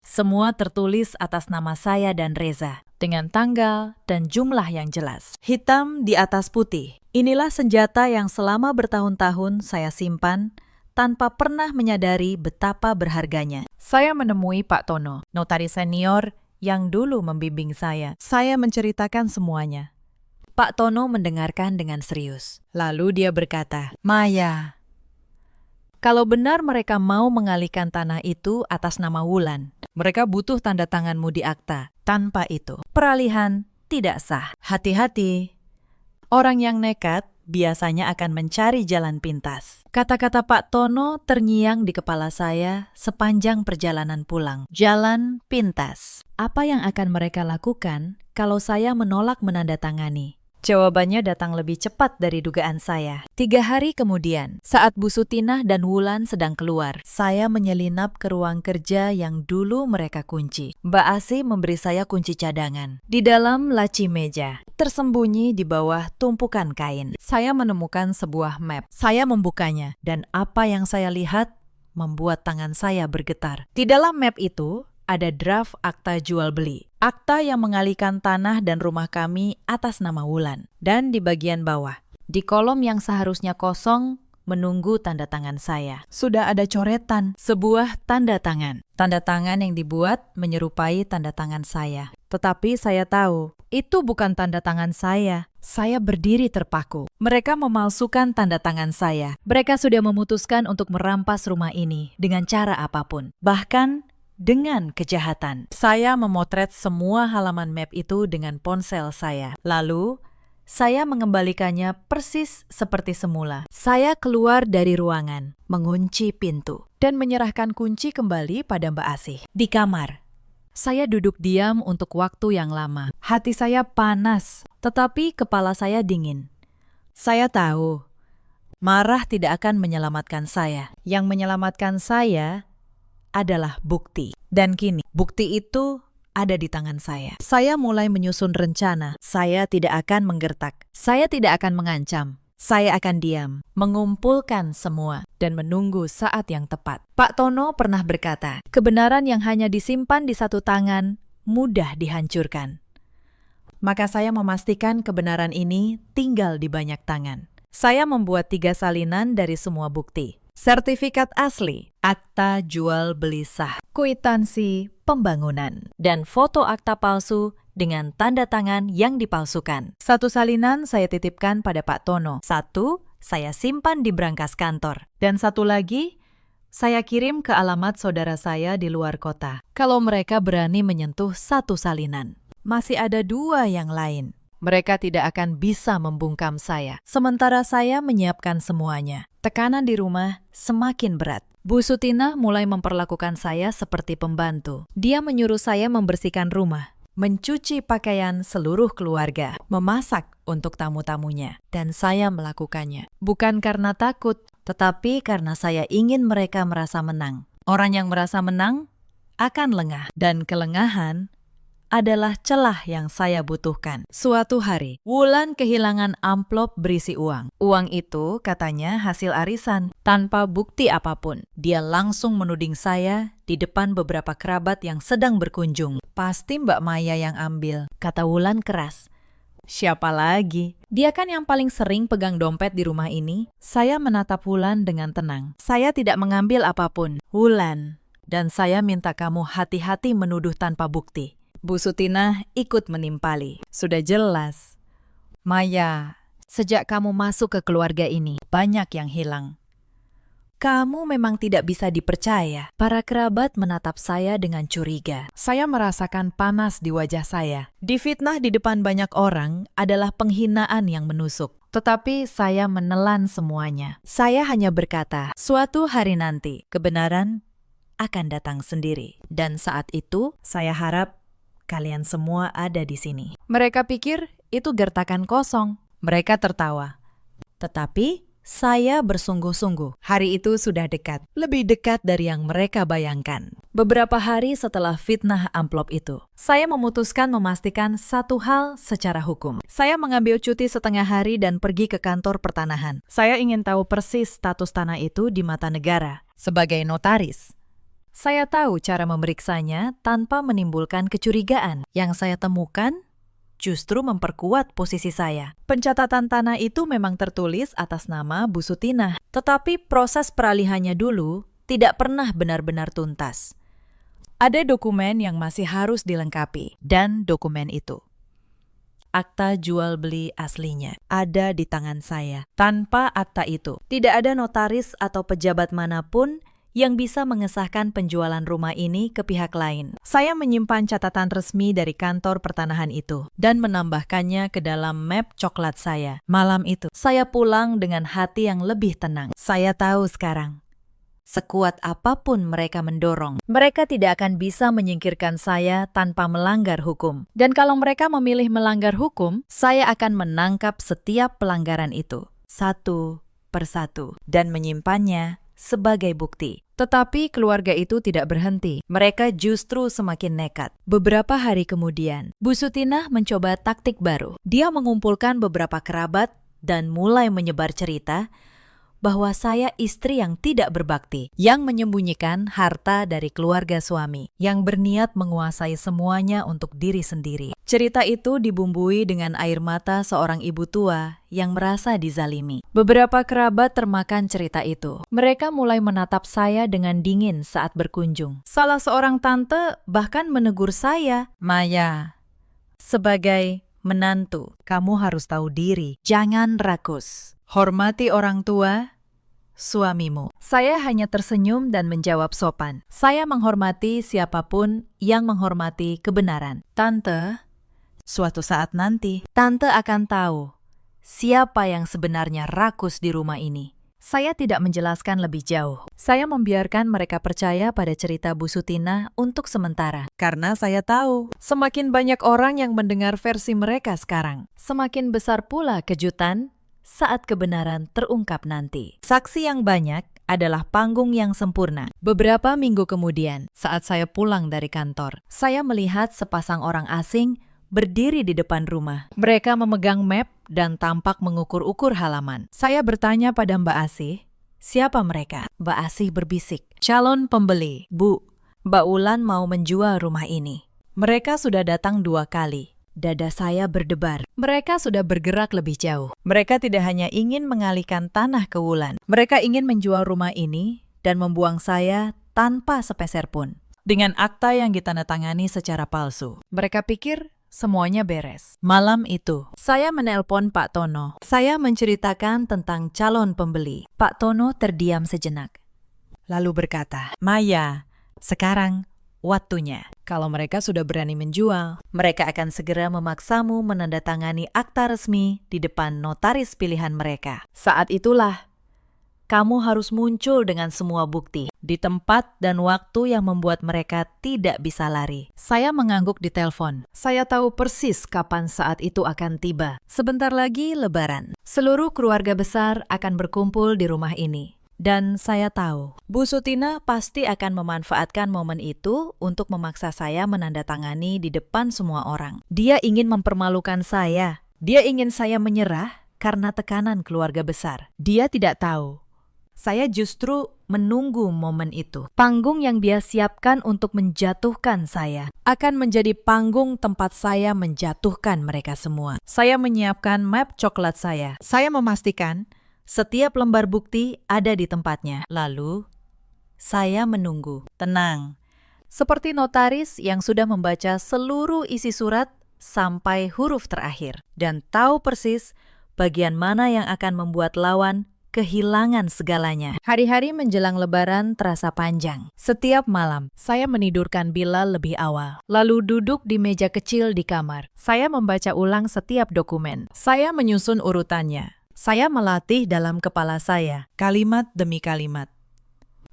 Semua tertulis atas nama saya dan Reza, dengan tanggal dan jumlah yang jelas. Hitam di atas putih. Inilah senjata yang selama bertahun-tahun saya simpan tanpa pernah menyadari betapa berharganya. Saya menemui Pak Tono, notaris senior yang dulu membimbing saya. Saya menceritakan semuanya. Pak Tono mendengarkan dengan serius. Lalu dia berkata, "Maya, Kalau benar mereka mau mengalihkan tanah itu atas nama Wulan, mereka butuh tanda tanganmu di akta. Tanpa itu, peralihan tidak sah. Hati-hati. Orang yang nekat biasanya akan mencari jalan pintas. Kata-kata Pak Tono terngiang di kepala saya sepanjang perjalanan pulang. Jalan pintas. Apa yang akan mereka lakukan kalau saya menolak menandatangani? Jawabannya datang lebih cepat dari dugaan saya. 3 hari kemudian, saat Bu Sutinah dan Wulan sedang keluar, saya menyelinap ke ruang kerja yang dulu mereka kunci. Mbak Asi memberi saya kunci cadangan. Di dalam laci meja, tersembunyi di bawah tumpukan kain, saya menemukan sebuah map. Saya membukanya, dan apa yang saya lihat membuat tangan saya bergetar. Di dalam map itu, ada draft akta jual beli. Akta yang mengalihkan tanah dan rumah kami atas nama Wulan. Dan di bagian bawah, di kolom yang seharusnya kosong, menunggu tanda tangan saya. Sudah ada coretan, sebuah tanda tangan. Tanda tangan yang dibuat menyerupai tanda tangan saya. Tetapi saya tahu, itu bukan tanda tangan saya. Saya berdiri terpaku. Mereka memalsukan tanda tangan saya. Mereka sudah memutuskan untuk merampas rumah ini dengan cara apapun. Bahkan dengan kejahatan. Saya memotret semua halaman map itu dengan ponsel saya. Lalu, saya mengembalikannya persis seperti semula. Saya keluar dari ruangan, mengunci pintu, dan menyerahkan kunci kembali pada Mbak Asih. Di kamar, saya duduk diam untuk waktu yang lama. Hati saya panas, tetapi kepala saya dingin. Saya tahu, marah tidak akan menyelamatkan saya. Yang menyelamatkan saya adalah bukti. Dan kini, bukti itu ada di tangan saya. Saya mulai menyusun rencana. Saya tidak akan menggertak. Saya tidak akan mengancam. Saya akan diam, mengumpulkan semua, dan menunggu saat yang tepat. Pak Tono pernah berkata, kebenaran yang hanya disimpan di satu tangan, mudah dihancurkan. Maka saya memastikan kebenaran ini tinggal di banyak tangan. Saya membuat 3 salinan dari semua bukti. Sertifikat asli, akta jual beli sah, kwitansi pembangunan, dan foto akta palsu dengan tanda tangan yang dipalsukan. 1 salinan saya titipkan pada Pak Tono, 1 saya simpan di brankas kantor, dan 1 lagi saya kirim ke alamat saudara saya di luar kota. Kalau mereka berani menyentuh 1 salinan, masih ada 2 yang lain. Mereka tidak akan bisa membungkam saya, sementara saya menyiapkan semuanya. Tekanan di rumah semakin berat. Bu Sutinah mulai memperlakukan saya seperti pembantu. Dia menyuruh saya membersihkan rumah, mencuci pakaian seluruh keluarga, memasak untuk tamu-tamunya. Dan saya melakukannya. Bukan karena takut, tetapi karena saya ingin mereka merasa menang. Orang yang merasa menang akan lengah, dan kelengahan adalah celah yang saya butuhkan. Suatu hari, Wulan kehilangan amplop berisi uang. Uang itu katanya hasil arisan, tanpa bukti apapun. Dia langsung menuding saya di depan beberapa kerabat yang sedang berkunjung. Pasti Mbak Maya yang ambil, kata Wulan keras. Siapa lagi? Dia kan yang paling sering pegang dompet di rumah ini. Saya menatap Wulan dengan tenang. Saya tidak mengambil apapun. Wulan, dan saya minta kamu hati-hati menuduh tanpa bukti. Bu Sutinah ikut menimpali. Sudah jelas. Maya, sejak kamu masuk ke keluarga ini, banyak yang hilang. Kamu memang tidak bisa dipercaya. Para kerabat menatap saya dengan curiga. Saya merasakan panas di wajah saya. Difitnah di depan banyak orang adalah penghinaan yang menusuk. Tetapi saya menelan semuanya. Saya hanya berkata, suatu hari nanti, kebenaran akan datang sendiri. Dan saat itu, saya harap kalian semua ada di sini. Mereka pikir itu gertakan kosong. Mereka tertawa. Tetapi saya bersungguh-sungguh. Hari itu sudah dekat. Lebih dekat dari yang mereka bayangkan. Beberapa hari setelah fitnah amplop itu, saya memutuskan memastikan satu hal secara hukum. Saya mengambil cuti setengah hari dan pergi ke kantor pertanahan. Saya ingin tahu persis status tanah itu di mata negara. Sebagai notaris, saya tahu cara memeriksanya tanpa menimbulkan kecurigaan. Yang saya temukan justru memperkuat posisi saya. Pencatatan tanah itu memang tertulis atas nama Bu Sutinah, tetapi proses peralihannya dulu tidak pernah benar-benar tuntas. Ada dokumen yang masih harus dilengkapi, dan dokumen itu akta jual beli aslinya. Ada di tangan saya. Tanpa akta itu, Tidak ada notaris atau pejabat manapun yang bisa mengesahkan penjualan rumah ini ke pihak lain. saya menyimpan catatan resmi dari kantor pertanahan itu dan menambahkannya ke dalam map coklat saya. Malam itu, Saya pulang dengan hati yang lebih tenang. Saya tahu sekarang, sekuat apapun mereka mendorong, mereka tidak akan bisa menyingkirkan saya tanpa melanggar hukum. dan kalau mereka memilih melanggar hukum, Saya akan menangkap setiap pelanggaran itu, satu persatu, dan menyimpannya sebagai bukti. tetapi keluarga itu tidak berhenti. Mereka justru semakin nekat. Beberapa hari kemudian, Bu Sutinah mencoba taktik baru. Dia mengumpulkan beberapa kerabat dan mulai menyebar cerita bahwa saya istri yang tidak berbakti, yang menyembunyikan harta dari keluarga suami, Yang berniat menguasai semuanya untuk diri sendiri. Cerita itu dibumbui dengan air mata seorang ibu tua yang merasa dizalimi. Beberapa kerabat termakan cerita itu. Mereka mulai menatap saya dengan dingin saat berkunjung. Salah seorang tante bahkan menegur saya, Maya, sebagai menantu, kamu harus tahu diri. Jangan rakus. Hormati orang tua, suamimu. Saya hanya tersenyum dan menjawab sopan. Saya menghormati siapapun yang menghormati kebenaran. Tante, suatu saat nanti, Tante akan tahu siapa yang sebenarnya rakus di rumah ini. Saya tidak menjelaskan lebih jauh. Saya membiarkan mereka percaya pada cerita Bu Sutinah untuk sementara. Karena saya tahu, Semakin banyak orang yang mendengar versi mereka sekarang, semakin besar pula kejutan saat kebenaran terungkap nanti. Saksi yang banyak adalah panggung yang sempurna. Beberapa minggu kemudian, saat saya pulang dari kantor, saya melihat sepasang orang asing berdiri di depan rumah. mereka memegang map dan tampak mengukur-ukur halaman. Saya bertanya pada Mbak Asih, Siapa mereka? Mbak Asih berbisik. Calon pembeli. Bu, Mbak Ulan mau menjual rumah ini. Mereka sudah datang 2 kali. Dada saya berdebar. mereka sudah bergerak lebih jauh. Mereka tidak hanya ingin mengalihkan tanah ke Wulan. Mereka ingin menjual rumah ini dan membuang saya tanpa sepeser pun. Dengan akta yang ditandatangani secara palsu. Mereka pikir semuanya beres. Malam itu, saya menelpon Pak Tono. Saya menceritakan tentang calon pembeli. Pak Tono terdiam sejenak. Lalu berkata, Maya, sekarang waktunya. Kalau mereka sudah berani menjual, mereka akan segera memaksamu menandatangani akta resmi di depan notaris pilihan mereka. Saat itulah, kamu harus muncul dengan semua bukti di tempat dan waktu yang membuat mereka tidak bisa lari. Saya mengangguk di telepon. Saya tahu persis kapan saat itu akan tiba. Sebentar lagi Lebaran. Seluruh keluarga besar akan berkumpul di rumah ini. Dan saya tahu, Bu Sutinah pasti akan memanfaatkan momen itu untuk memaksa saya menandatangani di depan semua orang. Dia ingin mempermalukan saya. Dia ingin saya menyerah karena tekanan keluarga besar. Dia tidak tahu. Saya justru menunggu momen itu. Panggung yang dia siapkan untuk menjatuhkan saya akan menjadi panggung tempat saya menjatuhkan mereka semua. Saya menyiapkan map coklat saya. Saya memastikan setiap lembar bukti ada di tempatnya. Lalu, saya menunggu. Tenang. Seperti notaris yang sudah membaca seluruh isi surat sampai huruf terakhir. Dan tahu persis bagian mana yang akan membuat lawan kehilangan segalanya. Hari-hari menjelang Lebaran terasa panjang. Setiap malam, saya menidurkan Bilal lebih awal. Lalu duduk di meja kecil di kamar. Saya membaca ulang setiap dokumen. Saya menyusun urutannya. Saya melatih dalam kepala saya, kalimat demi kalimat.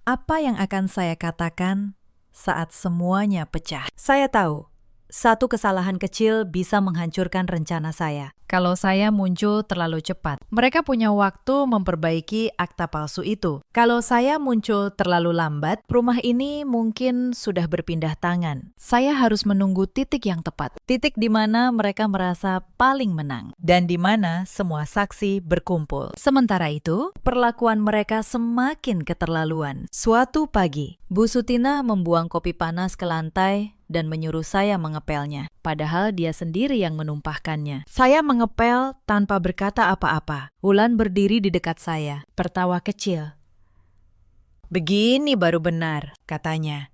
Apa yang akan saya katakan saat semuanya pecah? Saya tahu, satu kesalahan kecil bisa menghancurkan rencana saya. Kalau saya muncul terlalu cepat, mereka punya waktu memperbaiki akta palsu itu. Kalau saya muncul terlalu lambat, rumah ini mungkin sudah berpindah tangan. Saya harus menunggu titik yang tepat. Titik di mana mereka merasa paling menang. Dan di mana semua saksi berkumpul. Sementara itu, perlakuan mereka semakin keterlaluan. Suatu pagi, Bu Sutinah membuang kopi panas ke lantai dan menyuruh saya mengepelnya. Padahal dia sendiri yang menumpahkannya. Saya mengepel tanpa berkata apa-apa. Wulan berdiri di dekat saya, tertawa kecil. Begini baru benar, katanya.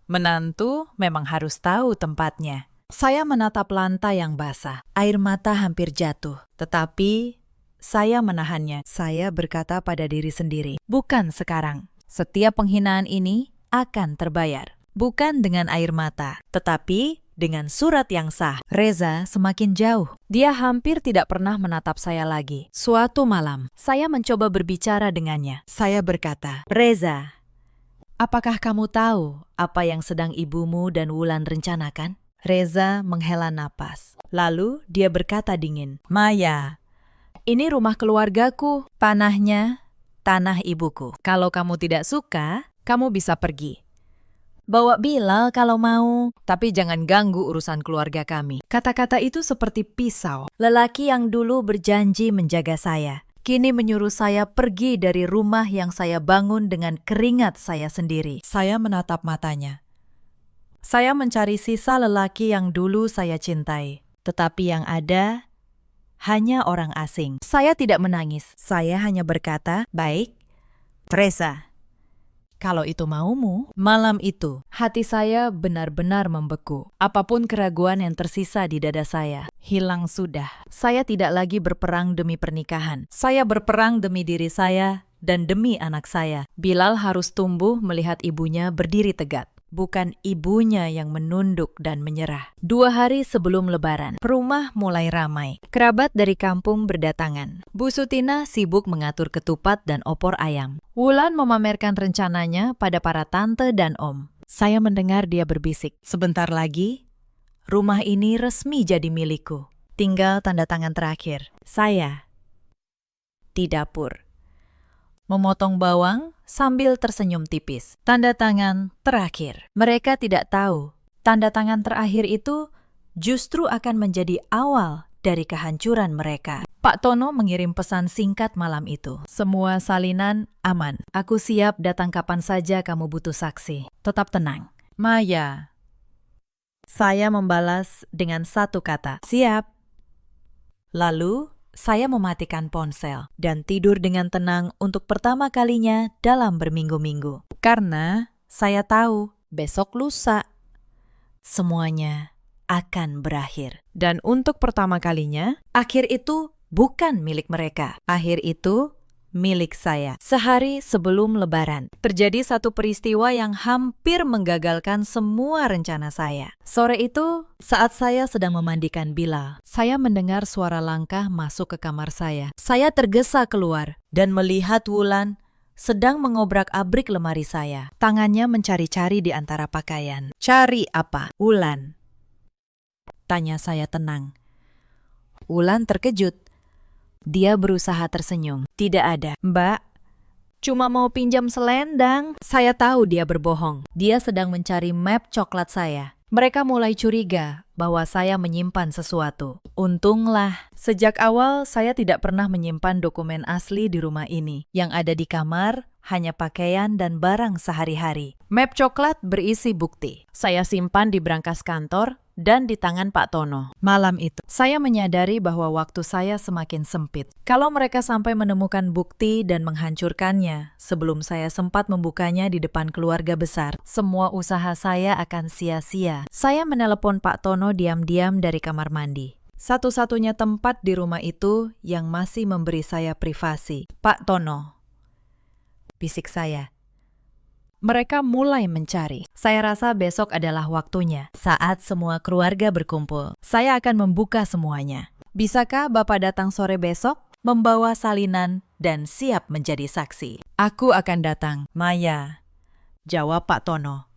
Menantu memang harus tahu tempatnya. Saya menatap lantai yang basah. Air mata hampir jatuh. Tetapi saya menahannya. Saya berkata pada diri sendiri, bukan sekarang. Setiap penghinaan ini akan terbayar. Bukan dengan air mata, tetapi dengan surat yang sah. Reza semakin jauh. Dia hampir tidak pernah menatap saya lagi. Suatu malam, saya mencoba berbicara dengannya. Saya berkata, Reza, apakah kamu tahu apa yang sedang ibumu dan Wulan rencanakan? Reza menghela napas. Lalu dia berkata dingin, Maya, ini rumah keluargaku, panahnya tanah ibuku. Kalau kamu tidak suka, kamu bisa pergi. Bawa Bilal kalau mau, tapi jangan ganggu urusan keluarga kami. Kata-kata itu seperti pisau. Lelaki yang dulu berjanji menjaga saya, kini menyuruh saya pergi dari rumah yang saya bangun dengan keringat saya sendiri. Saya menatap matanya. Saya mencari sisa lelaki yang dulu saya cintai, tetapi yang ada hanya orang asing. Saya tidak menangis. Saya hanya berkata, baik, Reza. Kalau itu maumu, malam itu hati saya benar-benar membeku. Apapun keraguan yang tersisa di dada saya, hilang sudah. Saya tidak lagi berperang demi pernikahan. Saya berperang demi diri saya dan demi anak saya. Bilal harus tumbuh melihat ibunya berdiri tegak. Bukan ibunya yang menunduk dan menyerah. 2 hari sebelum Lebaran, rumah mulai ramai. Kerabat dari kampung berdatangan. Bu Sutina sibuk mengatur ketupat dan opor ayam. Wulan memamerkan rencananya pada para tante dan om. Saya mendengar dia berbisik, sebentar lagi, rumah ini resmi jadi milikku. Tinggal tanda tangan terakhir. Saya di dapur memotong bawang sambil tersenyum tipis. Tanda tangan terakhir. Mereka tidak tahu, tanda tangan terakhir itu justru akan menjadi awal dari kehancuran mereka. Pak Tono mengirim pesan singkat malam itu. Semua salinan aman. Aku siap datang kapan saja kamu butuh saksi. Tetap tenang. Maya. Saya membalas dengan satu kata. Siap. Lalu saya mematikan ponsel dan tidur dengan tenang untuk pertama kalinya dalam berminggu-minggu. Karena saya tahu besok lusa semuanya akan berakhir. Dan untuk pertama kalinya, akhir itu bukan milik mereka. Akhir itu milik saya. Sehari sebelum Lebaran, terjadi satu peristiwa yang hampir menggagalkan semua rencana saya. Sore itu, saat saya sedang memandikan Bilal, saya mendengar suara langkah masuk ke kamar saya. Saya tergesa keluar dan melihat Wulan sedang mengobrak-abrik lemari saya. Tangannya mencari-cari di antara pakaian. Cari apa? Wulan, tanya saya tenang. Wulan terkejut. Dia berusaha tersenyum. Tidak ada. Mbak, cuma mau pinjam selendang. Saya tahu dia berbohong. Dia sedang mencari map coklat saya. Mereka mulai curiga bahwa saya menyimpan sesuatu. Untunglah, sejak awal saya tidak pernah menyimpan dokumen asli di rumah ini. Yang ada di kamar hanya pakaian dan barang sehari-hari. Map coklat berisi bukti. Saya simpan di brankas kantor dan di tangan Pak Tono. Malam itu, saya menyadari bahwa waktu saya semakin sempit. Kalau mereka sampai menemukan bukti dan menghancurkannya sebelum saya sempat membukanya di depan keluarga besar, semua usaha saya akan sia-sia. Saya menelepon Pak Tono diam-diam dari kamar mandi. Satu-satunya tempat di rumah itu yang masih memberi saya privasi. Pak Tono, bisik saya. Mereka mulai mencari. Saya rasa besok adalah waktunya. Saat semua keluarga berkumpul, saya akan membuka semuanya. Bisakah Bapak datang sore besok, membawa salinan dan siap menjadi saksi? Aku akan datang, Maya, jawab Pak Tono.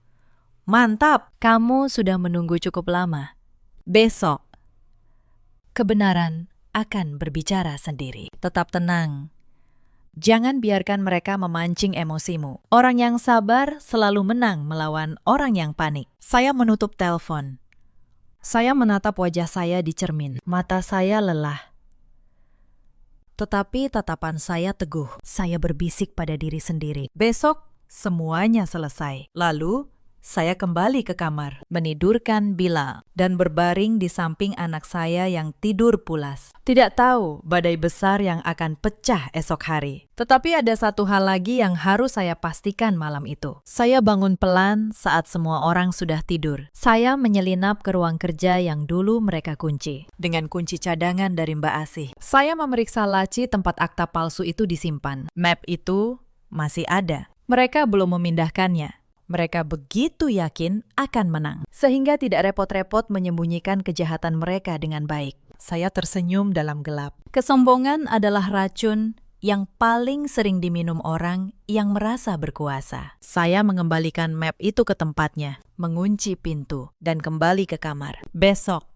Mantap, kamu sudah menunggu cukup lama. Besok, kebenaran akan berbicara sendiri. Tetap tenang. Jangan biarkan mereka memancing emosimu. Orang yang sabar selalu menang melawan orang yang panik. Saya menutup telepon. Saya menatap wajah saya di cermin. Mata saya lelah. Tetapi tatapan saya teguh. Saya berbisik pada diri sendiri. Besok semuanya selesai. Lalu saya kembali ke kamar, menidurkan Bilal, dan berbaring di samping anak saya yang tidur pulas. Tidak tahu badai besar yang akan pecah esok hari. Tetapi ada satu hal lagi yang harus saya pastikan malam itu. Saya bangun pelan saat semua orang sudah tidur. Saya menyelinap ke ruang kerja yang dulu mereka kunci, dengan kunci cadangan dari Mbak Asih. Saya memeriksa laci tempat akta palsu itu disimpan. Map itu masih ada. Mereka belum memindahkannya. Mereka begitu yakin akan menang, sehingga tidak repot-repot menyembunyikan kejahatan mereka dengan baik. Saya tersenyum dalam gelap. Kesombongan adalah racun yang paling sering diminum orang yang merasa berkuasa. Saya mengembalikan map itu ke tempatnya, mengunci pintu, dan kembali ke kamar. Besok,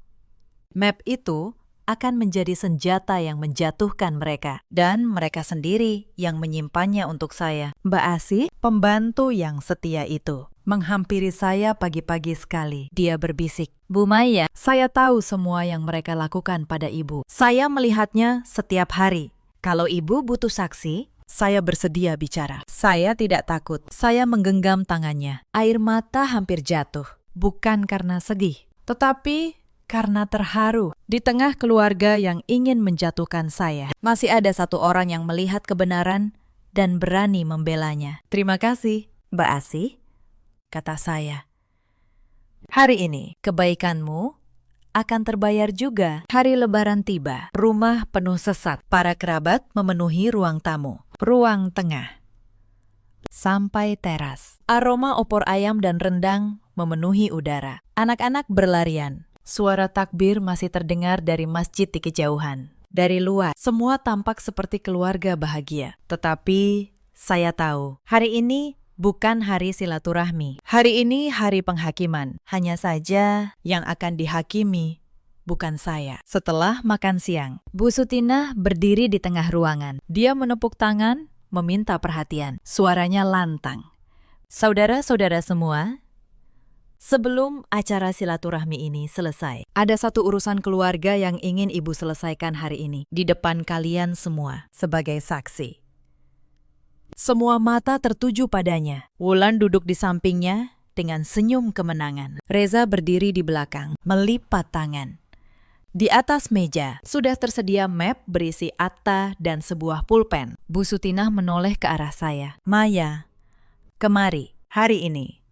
map itu akan menjadi senjata yang menjatuhkan mereka, dan mereka sendiri yang menyimpannya untuk saya. Mbak Asih, pembantu yang setia itu, menghampiri saya pagi-pagi sekali. Dia berbisik, Bu Maya, saya tahu semua yang mereka lakukan pada ibu. Saya melihatnya setiap hari. Kalau ibu butuh saksi, saya bersedia bicara. Saya tidak takut. Saya menggenggam tangannya. Air mata hampir jatuh. Bukan karena sedih, tetapi karena terharu. Di tengah keluarga yang ingin menjatuhkan saya, masih ada satu orang yang melihat kebenaran dan berani membelanya. Terima kasih, Mbak Asih, kata saya. Hari ini, kebaikanmu akan terbayar juga. Hari Lebaran tiba. Rumah penuh sesak. Para kerabat memenuhi ruang tamu. Ruang tengah. Sampai teras. Aroma opor ayam dan rendang memenuhi udara. Anak-anak berlarian. Suara takbir masih terdengar dari masjid di kejauhan. Dari luar, semua tampak seperti keluarga bahagia. Tetapi, saya tahu, hari ini bukan hari silaturahmi. Hari ini hari penghakiman. Hanya saja yang akan dihakimi bukan saya. Setelah makan siang, Bu Sutinah berdiri di tengah ruangan. Dia menepuk tangan, meminta perhatian. Suaranya lantang. Saudara-saudara semua, sebelum acara silaturahmi ini selesai, ada satu urusan keluarga yang ingin Ibu selesaikan hari ini di depan kalian semua sebagai saksi. Semua mata tertuju padanya. Wulan duduk di sampingnya dengan senyum kemenangan. Reza berdiri di belakang, melipat tangan. Di atas meja sudah tersedia map berisi akta dan sebuah pulpen. Bu Sutinah menoleh ke arah saya. Maya, kemari, hari ini.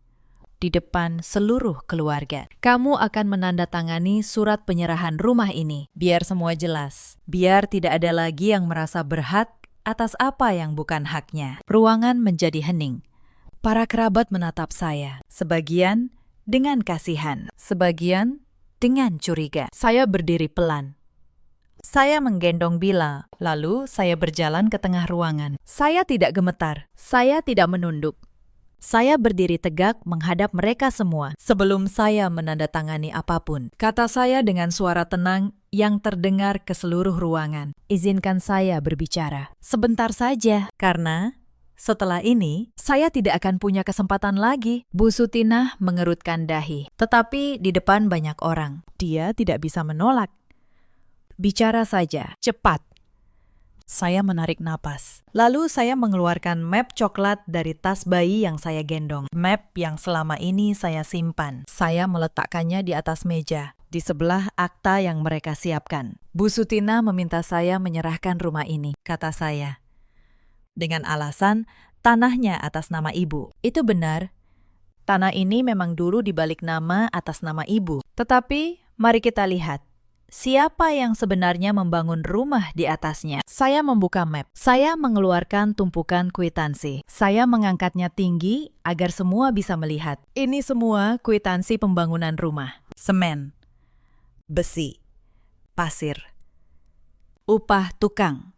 Di depan seluruh keluarga, kamu akan menandatangani surat penyerahan rumah ini. Biar semua jelas. Biar tidak ada lagi yang merasa berhak atas apa yang bukan haknya. Ruangan menjadi hening. Para kerabat menatap saya. Sebagian dengan kasihan. Sebagian dengan curiga. Saya berdiri pelan. Saya menggendong Bilal. Lalu saya berjalan ke tengah ruangan. Saya tidak gemetar. Saya tidak menunduk. Saya berdiri tegak menghadap mereka semua sebelum saya menandatangani apapun. Kata saya dengan suara tenang yang terdengar ke seluruh ruangan. Izinkan saya berbicara. Sebentar saja, karena setelah ini saya tidak akan punya kesempatan lagi. Bu Sutinah mengerutkan dahi. Tetapi di depan banyak orang, dia tidak bisa menolak. Bicara saja, cepat. Saya menarik napas. Lalu saya mengeluarkan map coklat dari tas bayi yang saya gendong. Map yang selama ini saya simpan. Saya meletakkannya di atas meja, di sebelah akta yang mereka siapkan. Bu Sutinah meminta saya menyerahkan rumah ini, kata saya. Dengan alasan tanahnya atas nama ibu. Itu benar. Tanah ini memang dulu dibalik nama atas nama ibu. Tetapi mari kita lihat. Siapa yang sebenarnya membangun rumah di atasnya? Saya membuka map. Saya mengeluarkan tumpukan kwitansi. Saya mengangkatnya tinggi agar semua bisa melihat. Ini semua kwitansi pembangunan rumah. Semen, besi, pasir, upah tukang.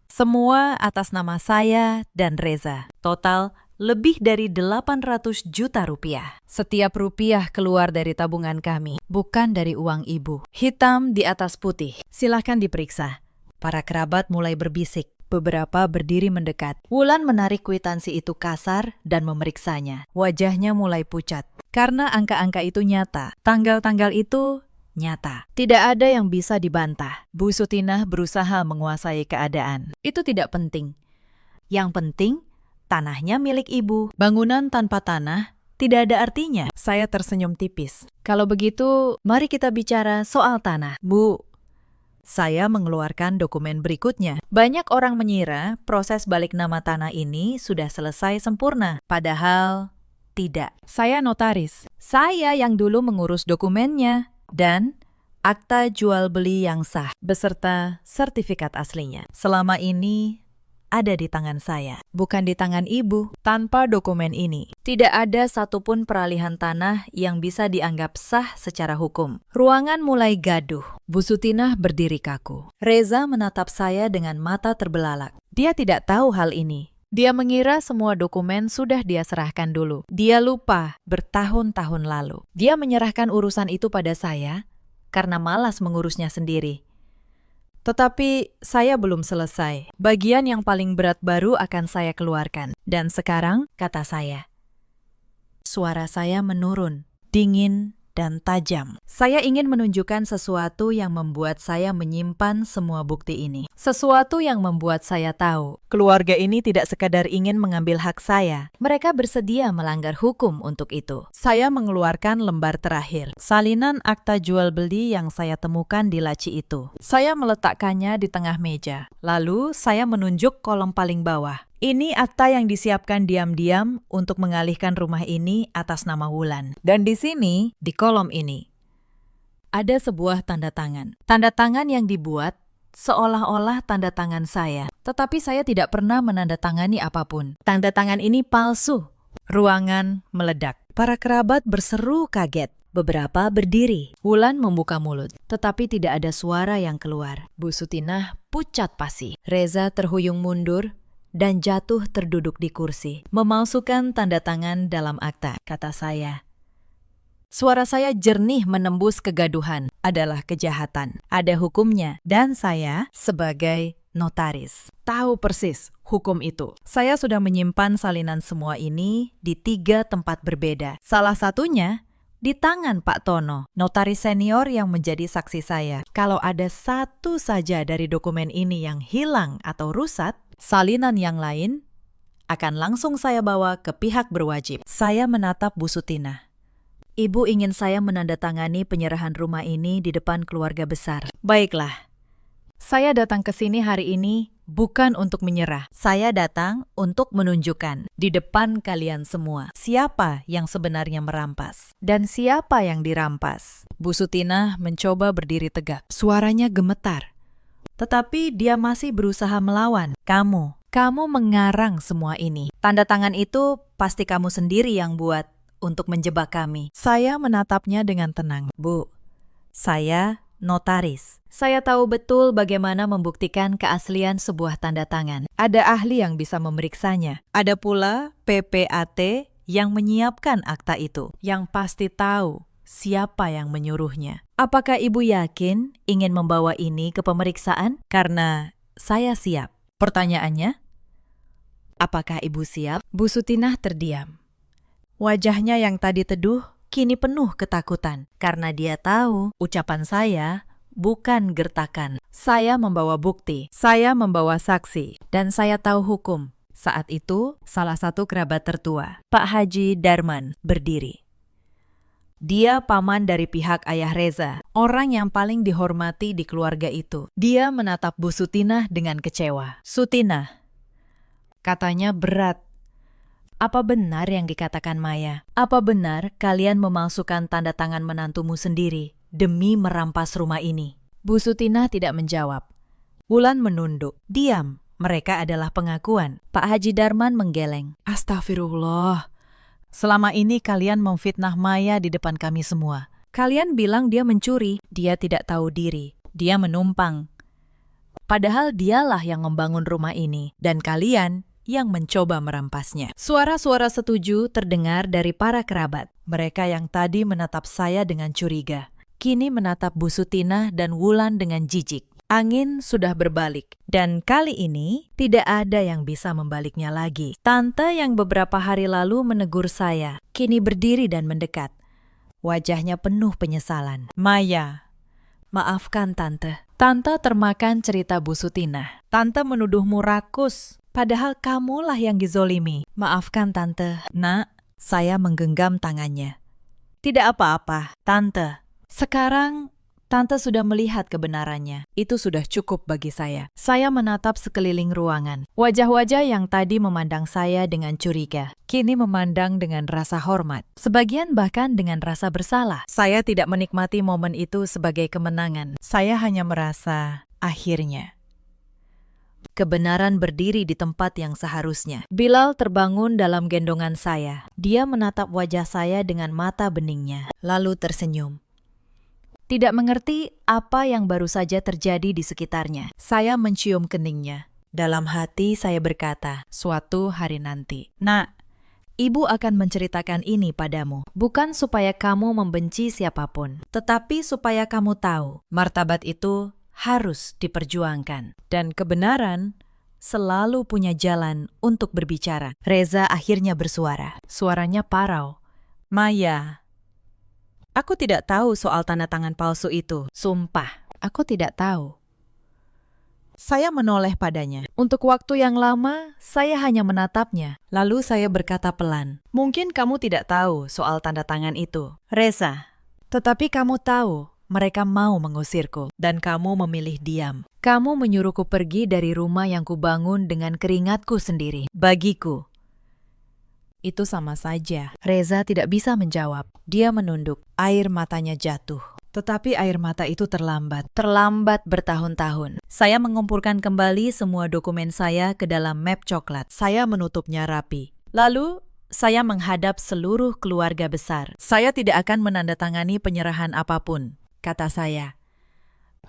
Semua atas nama saya dan Reza. Total lebih dari 800 juta rupiah. Setiap rupiah keluar dari tabungan kami, bukan dari uang ibu. Hitam di atas putih. Silahkan diperiksa. Para kerabat mulai berbisik. Beberapa berdiri mendekat. Wulan menarik kwitansi itu kasar dan memeriksanya. Wajahnya mulai pucat. Karena angka-angka itu nyata. Tanggal-tanggal itu nyata. Tidak ada yang bisa dibantah. Bu Sutinah berusaha menguasai keadaan. Itu tidak penting. Yang penting, tanahnya milik ibu. Bangunan tanpa tanah tidak ada artinya. Saya tersenyum tipis. Kalau begitu, mari kita bicara soal tanah. Bu, saya mengeluarkan dokumen berikutnya. Banyak orang mengira proses balik nama tanah ini sudah selesai sempurna. Padahal tidak. Saya notaris. Saya yang dulu mengurus dokumennya. Dan akta jual beli yang sah beserta sertifikat aslinya. Selama ini ada di tangan saya, bukan di tangan ibu. Tanpa dokumen ini, tidak ada satupun peralihan tanah yang bisa dianggap sah secara hukum. Ruangan mulai gaduh. Bu Sutinah berdiri kaku. Reza menatap saya dengan mata terbelalak. Dia tidak tahu hal ini. Dia mengira semua dokumen sudah dia serahkan dulu. Dia lupa bertahun-tahun lalu. Dia menyerahkan urusan itu pada saya karena malas mengurusnya sendiri. Tetapi saya belum selesai. Bagian yang paling berat baru akan saya keluarkan. Dan sekarang, kata saya. Suara saya menurun, dingin dan tajam. Saya ingin menunjukkan sesuatu yang membuat saya menyimpan semua bukti ini. Sesuatu yang membuat saya tahu, keluarga ini tidak sekadar ingin mengambil hak saya. Mereka bersedia melanggar hukum untuk itu. Saya mengeluarkan lembar terakhir, salinan akta jual beli yang saya temukan di laci itu. Saya meletakkannya di tengah meja. Lalu saya menunjuk kolom paling bawah. Ini akta yang disiapkan diam-diam untuk mengalihkan rumah ini atas nama Wulan. Dan di sini, di kolom ini, ada sebuah tanda tangan. Tanda tangan yang dibuat seolah-olah tanda tangan saya. Tetapi saya tidak pernah menandatangani apapun. Tanda tangan ini palsu. Ruangan meledak. Para kerabat berseru kaget. Beberapa berdiri. Wulan membuka mulut, tetapi tidak ada suara yang keluar. Bu Sutinah pucat pasi. Reza terhuyung mundur dan jatuh terduduk di kursi. Memalsukan tanda tangan dalam akta, kata saya. Suara saya jernih menembus kegaduhan. Adalah kejahatan. Ada hukumnya. Dan saya, sebagai notaris, tahu persis hukum itu. Saya sudah menyimpan salinan semua ini di 3 tempat berbeda. Salah satunya di tangan Pak Tono, notaris senior yang menjadi saksi saya. Kalau ada satu saja dari dokumen ini yang hilang atau rusak, salinan yang lain akan langsung saya bawa ke pihak berwajib. Saya menatap Bu Sutinah. Ibu ingin saya menandatangani penyerahan rumah ini di depan keluarga besar. Baiklah, saya datang ke sini hari ini bukan untuk menyerah. Saya datang untuk menunjukkan di depan kalian semua siapa yang sebenarnya merampas dan siapa yang dirampas. Bu Sutinah mencoba berdiri tegak. Suaranya gemetar. Tetapi dia masih berusaha melawan. Kamu mengarang semua ini. Tanda tangan itu pasti kamu sendiri yang buat untuk menjebak kami. Saya menatapnya dengan tenang. Bu, saya notaris. Saya tahu betul bagaimana membuktikan keaslian sebuah tanda tangan. Ada ahli yang bisa memeriksanya. Ada pula PPAT yang menyiapkan akta itu, yang pasti tahu siapa yang menyuruhnya. Apakah ibu yakin ingin membawa ini ke pemeriksaan? Karena saya siap. Pertanyaannya, apakah ibu siap? Bu Sutinah terdiam. Wajahnya yang tadi teduh kini penuh ketakutan. Karena dia tahu ucapan saya bukan gertakan. Saya membawa bukti, saya membawa saksi, dan saya tahu hukum. Saat itu, salah satu kerabat tertua, Pak Haji Darman, berdiri. Dia paman dari pihak ayah Reza, orang yang paling dihormati di keluarga itu. Dia menatap Bu Sutinah dengan kecewa. Sutinah, katanya berat. Apa benar yang dikatakan Maya? Apa benar kalian memalsukan tanda tangan menantumu sendiri demi merampas rumah ini? Bu Sutinah tidak menjawab. Wulan menunduk. Diam, mereka adalah pengakuan. Pak Haji Darman menggeleng. Astagfirullah. Selama ini kalian memfitnah Maya di depan kami semua. Kalian bilang dia mencuri. Dia tidak tahu diri. Dia menumpang. Padahal dialah yang membangun rumah ini. Dan kalian yang mencoba merampasnya. Suara-suara setuju terdengar dari para kerabat. Mereka yang tadi menatap saya dengan curiga, kini menatap Bu Sutinah dan Wulan dengan jijik. Angin sudah berbalik, dan kali ini tidak ada yang bisa membaliknya lagi. Tante yang beberapa hari lalu menegur saya, kini berdiri dan mendekat. Wajahnya penuh penyesalan. Maya, maafkan Tante. Tante termakan cerita Bu Sutinah. Tante menuduhmu rakus, padahal kamulah yang dizolimi. Maafkan Tante. Nak, Saya menggenggam tangannya. Tidak apa-apa, Tante. Sekarang Tante sudah melihat kebenarannya. Itu sudah cukup bagi saya. Saya menatap sekeliling ruangan. Wajah-wajah yang tadi memandang saya dengan curiga, kini memandang dengan rasa hormat. Sebagian bahkan dengan rasa bersalah. Saya tidak menikmati momen itu sebagai kemenangan. Saya hanya merasa akhirnya kebenaran berdiri di tempat yang seharusnya. Bilal terbangun dalam gendongan saya. Dia menatap wajah saya dengan mata beningnya, lalu tersenyum. Tidak mengerti apa yang baru saja terjadi di sekitarnya. Saya mencium keningnya. Dalam hati saya berkata, suatu hari nanti, Nak, Ibu akan menceritakan ini padamu, bukan supaya kamu membenci siapapun, tetapi supaya kamu tahu, martabat itu harus diperjuangkan. Dan kebenaran selalu punya jalan untuk berbicara. Reza akhirnya bersuara. Suaranya parau. Maya, aku tidak tahu soal tanda tangan palsu itu. Sumpah, aku tidak tahu. Saya menoleh padanya. Untuk waktu yang lama, saya hanya menatapnya. Lalu saya berkata pelan, mungkin kamu tidak tahu soal tanda tangan itu, Reza. Tetapi kamu tahu, mereka mau mengusirku. Dan kamu memilih diam. Kamu menyuruhku pergi dari rumah yang kubangun dengan keringatku sendiri. Bagiku, itu sama saja. Reza tidak bisa menjawab. Dia menunduk. Air matanya jatuh. Tetapi air mata itu terlambat. Terlambat bertahun-tahun. Saya mengumpulkan kembali semua dokumen saya ke dalam map coklat. Saya menutupnya rapi. Lalu, saya menghadap seluruh keluarga besar. Saya tidak akan menandatangani penyerahan apapun, kata saya.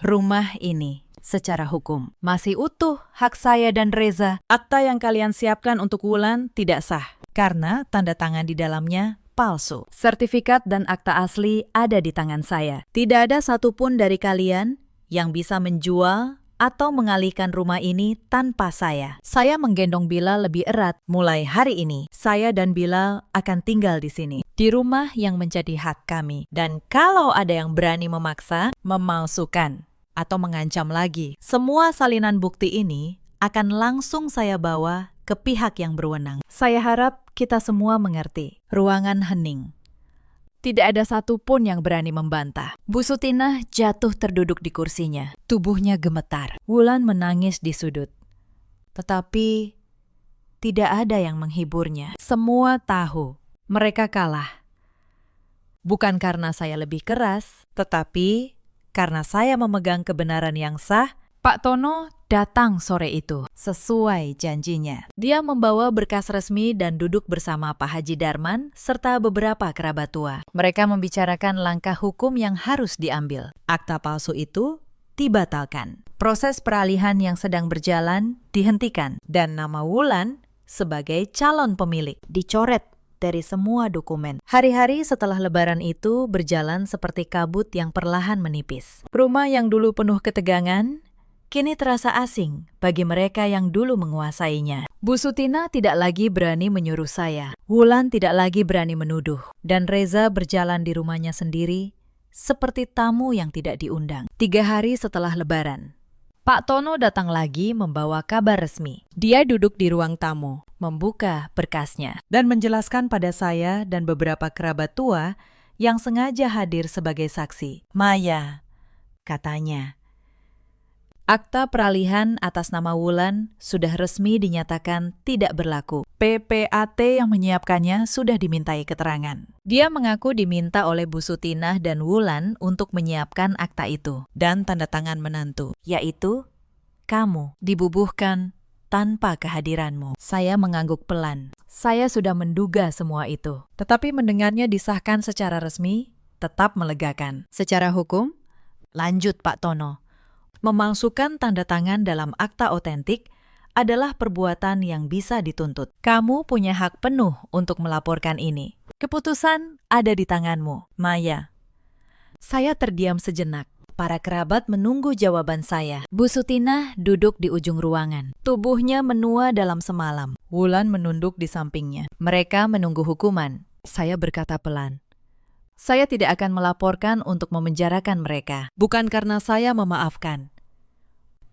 Rumah ini, secara hukum, masih utuh hak saya dan Reza. Akta yang kalian siapkan untuk Wulan tidak sah, karena tanda tangan di dalamnya palsu. Sertifikat dan akta asli ada di tangan saya. Tidak ada satupun dari kalian yang bisa menjual atau mengalihkan rumah ini tanpa saya. Saya menggendong Bilal lebih erat. Mulai hari ini, saya dan Bilal akan tinggal di sini, di rumah yang menjadi hak kami. Dan kalau ada yang berani memaksa, memalsukan, atau mengancam lagi, semua salinan bukti ini akan langsung saya bawa ke pihak yang berwenang. Saya harap kita semua mengerti. Ruangan hening. Tidak ada satupun yang berani membantah. Bu Sutinah jatuh terduduk di kursinya. Tubuhnya gemetar. Wulan menangis di sudut. Tetapi tidak ada yang menghiburnya. Semua tahu mereka kalah. Bukan karena saya lebih keras, tetapi karena saya memegang kebenaran yang sah. Pak Tono datang sore itu, sesuai janjinya. Dia membawa berkas resmi dan duduk bersama Pak Haji Darman serta beberapa kerabat tua. Mereka membicarakan langkah hukum yang harus diambil. Akta palsu itu dibatalkan. Proses peralihan yang sedang berjalan dihentikan. Dan nama Wulan sebagai calon pemilik dicoret dari semua dokumen. Hari-hari setelah lebaran itu berjalan seperti kabut yang perlahan menipis. Rumah yang dulu penuh ketegangan kini terasa asing bagi mereka yang dulu menguasainya. Bu Sutina tidak lagi berani menyuruh saya. Wulan tidak lagi berani menuduh. Dan Reza berjalan di rumahnya sendiri seperti tamu yang tidak diundang. 3 hari setelah lebaran, Pak Tono datang lagi membawa kabar resmi. Dia duduk di ruang tamu, membuka berkasnya, dan menjelaskan pada saya dan beberapa kerabat tua yang sengaja hadir sebagai saksi. Maya, katanya, akta peralihan atas nama Wulan sudah resmi dinyatakan tidak berlaku. PPAT yang menyiapkannya sudah dimintai keterangan. Dia mengaku diminta oleh Bu Sutinah dan Wulan untuk menyiapkan akta itu. Dan tanda tangan menantu, yaitu kamu, dibubuhkan tanpa kehadiranmu. Saya mengangguk pelan. Saya sudah menduga semua itu. Tetapi mendengarnya disahkan secara resmi, tetap melegakan. Secara hukum, lanjut Pak Tono, memalsukan tanda tangan dalam akta otentik adalah perbuatan yang bisa dituntut. Kamu punya hak penuh untuk melaporkan ini. Keputusan ada di tanganmu, Maya. Saya terdiam sejenak. Para kerabat menunggu jawaban saya. Bu Sutinah duduk di ujung ruangan. Tubuhnya menua dalam semalam. Wulan menunduk di sampingnya. Mereka menunggu hukuman. Saya berkata pelan, saya tidak akan melaporkan untuk memenjarakan mereka. Bukan karena saya memaafkan,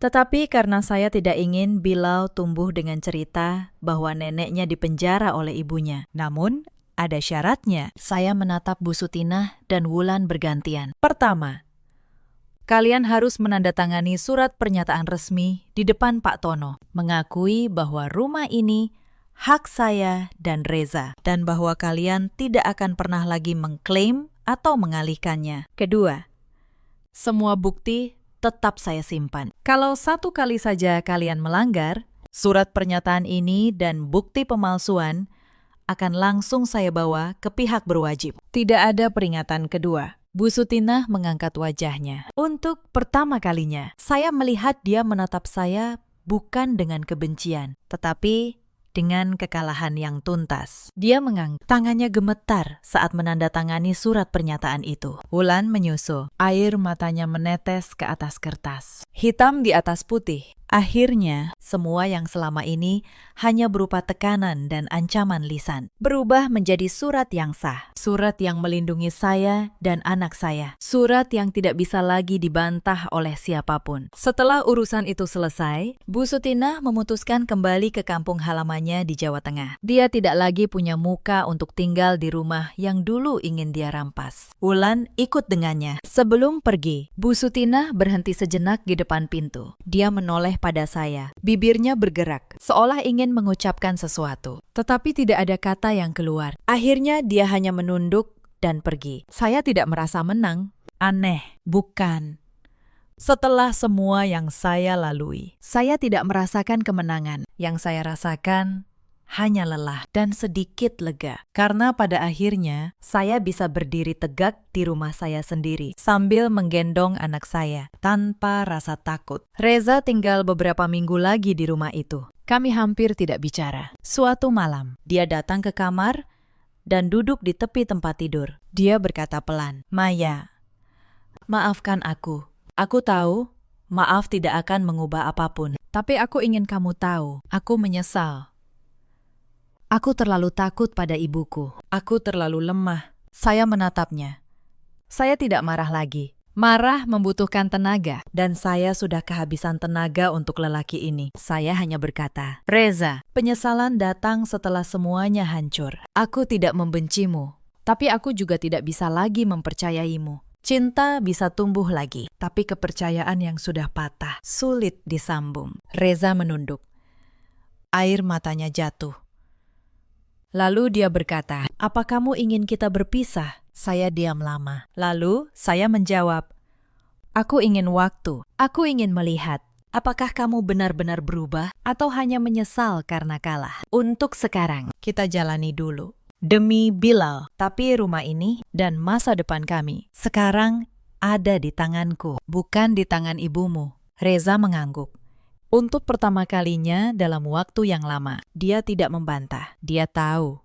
tetapi karena saya tidak ingin Bilal tumbuh dengan cerita bahwa neneknya dipenjara oleh ibunya. Namun, ada syaratnya. Saya menatap Bu Sutinah dan Wulan bergantian. Pertama, kalian harus menandatangani surat pernyataan resmi di depan Pak Tono, mengakui bahwa rumah ini hak saya dan Reza, dan bahwa kalian tidak akan pernah lagi mengklaim atau mengalihkannya. Kedua, semua bukti tetap saya simpan. Kalau satu kali saja kalian melanggar, surat pernyataan ini dan bukti pemalsuan akan langsung saya bawa ke pihak berwajib. Tidak ada peringatan kedua. Bu Sutinah mengangkat wajahnya. Untuk pertama kalinya, saya melihat dia menatap saya bukan dengan kebencian, tetapi dengan kekalahan yang tuntas. Dia mengangguk. Tangannya gemetar saat menandatangani surat pernyataan itu. Wulan menyusul. Air matanya menetes ke atas kertas. Hitam di atas putih. Akhirnya, semua yang selama ini hanya berupa tekanan dan ancaman lisan berubah menjadi surat yang sah. Surat yang melindungi saya dan anak saya. Surat yang tidak bisa lagi dibantah oleh siapapun. Setelah urusan itu selesai, Bu Sutinah memutuskan kembali ke kampung halamannya di Jawa Tengah. Dia tidak lagi punya muka untuk tinggal di rumah yang dulu ingin dia rampas. Wulan ikut dengannya. Sebelum pergi, Bu Sutinah berhenti sejenak di depan pintu. Dia menoleh pada saya. Bibirnya bergerak, seolah ingin mengucapkan sesuatu. Tetapi tidak ada kata yang keluar. Akhirnya dia hanya menunduk dan pergi. Saya tidak merasa menang. Aneh, bukan? Setelah semua yang saya lalui, saya tidak merasakan kemenangan. Yang saya rasakan hanya lelah dan sedikit lega. Karena pada akhirnya, saya bisa berdiri tegak di rumah saya sendiri sambil menggendong anak saya tanpa rasa takut. Reza tinggal beberapa minggu lagi di rumah itu. Kami hampir tidak bicara. Suatu malam, dia datang ke kamar dan duduk di tepi tempat tidur. Dia berkata pelan, "Maya, maafkan aku. Aku tahu maaf tidak akan mengubah apapun. Tapi aku ingin kamu tahu, aku menyesal. Aku terlalu takut pada ibuku. Aku terlalu lemah." Saya menatapnya. Saya tidak marah lagi. Marah membutuhkan tenaga, dan saya sudah kehabisan tenaga untuk lelaki ini. Saya hanya berkata, "Reza, penyesalan datang setelah semuanya hancur. Aku tidak membencimu, tapi aku juga tidak bisa lagi mempercayaimu. Cinta bisa tumbuh lagi, tapi kepercayaan yang sudah patah, sulit disambung." Reza menunduk. Air matanya jatuh. Lalu dia berkata, "Apa kamu ingin kita berpisah?" Saya diam lama. Lalu saya menjawab, "Aku ingin waktu. Aku ingin melihat. Apakah kamu benar-benar berubah atau hanya menyesal karena kalah? Untuk sekarang, kita jalani dulu. Demi Bilal, tapi rumah ini dan masa depan kami sekarang ada di tanganku, bukan di tangan ibumu." Reza mengangguk. Untuk pertama kalinya dalam waktu yang lama, dia tidak membantah. Dia tahu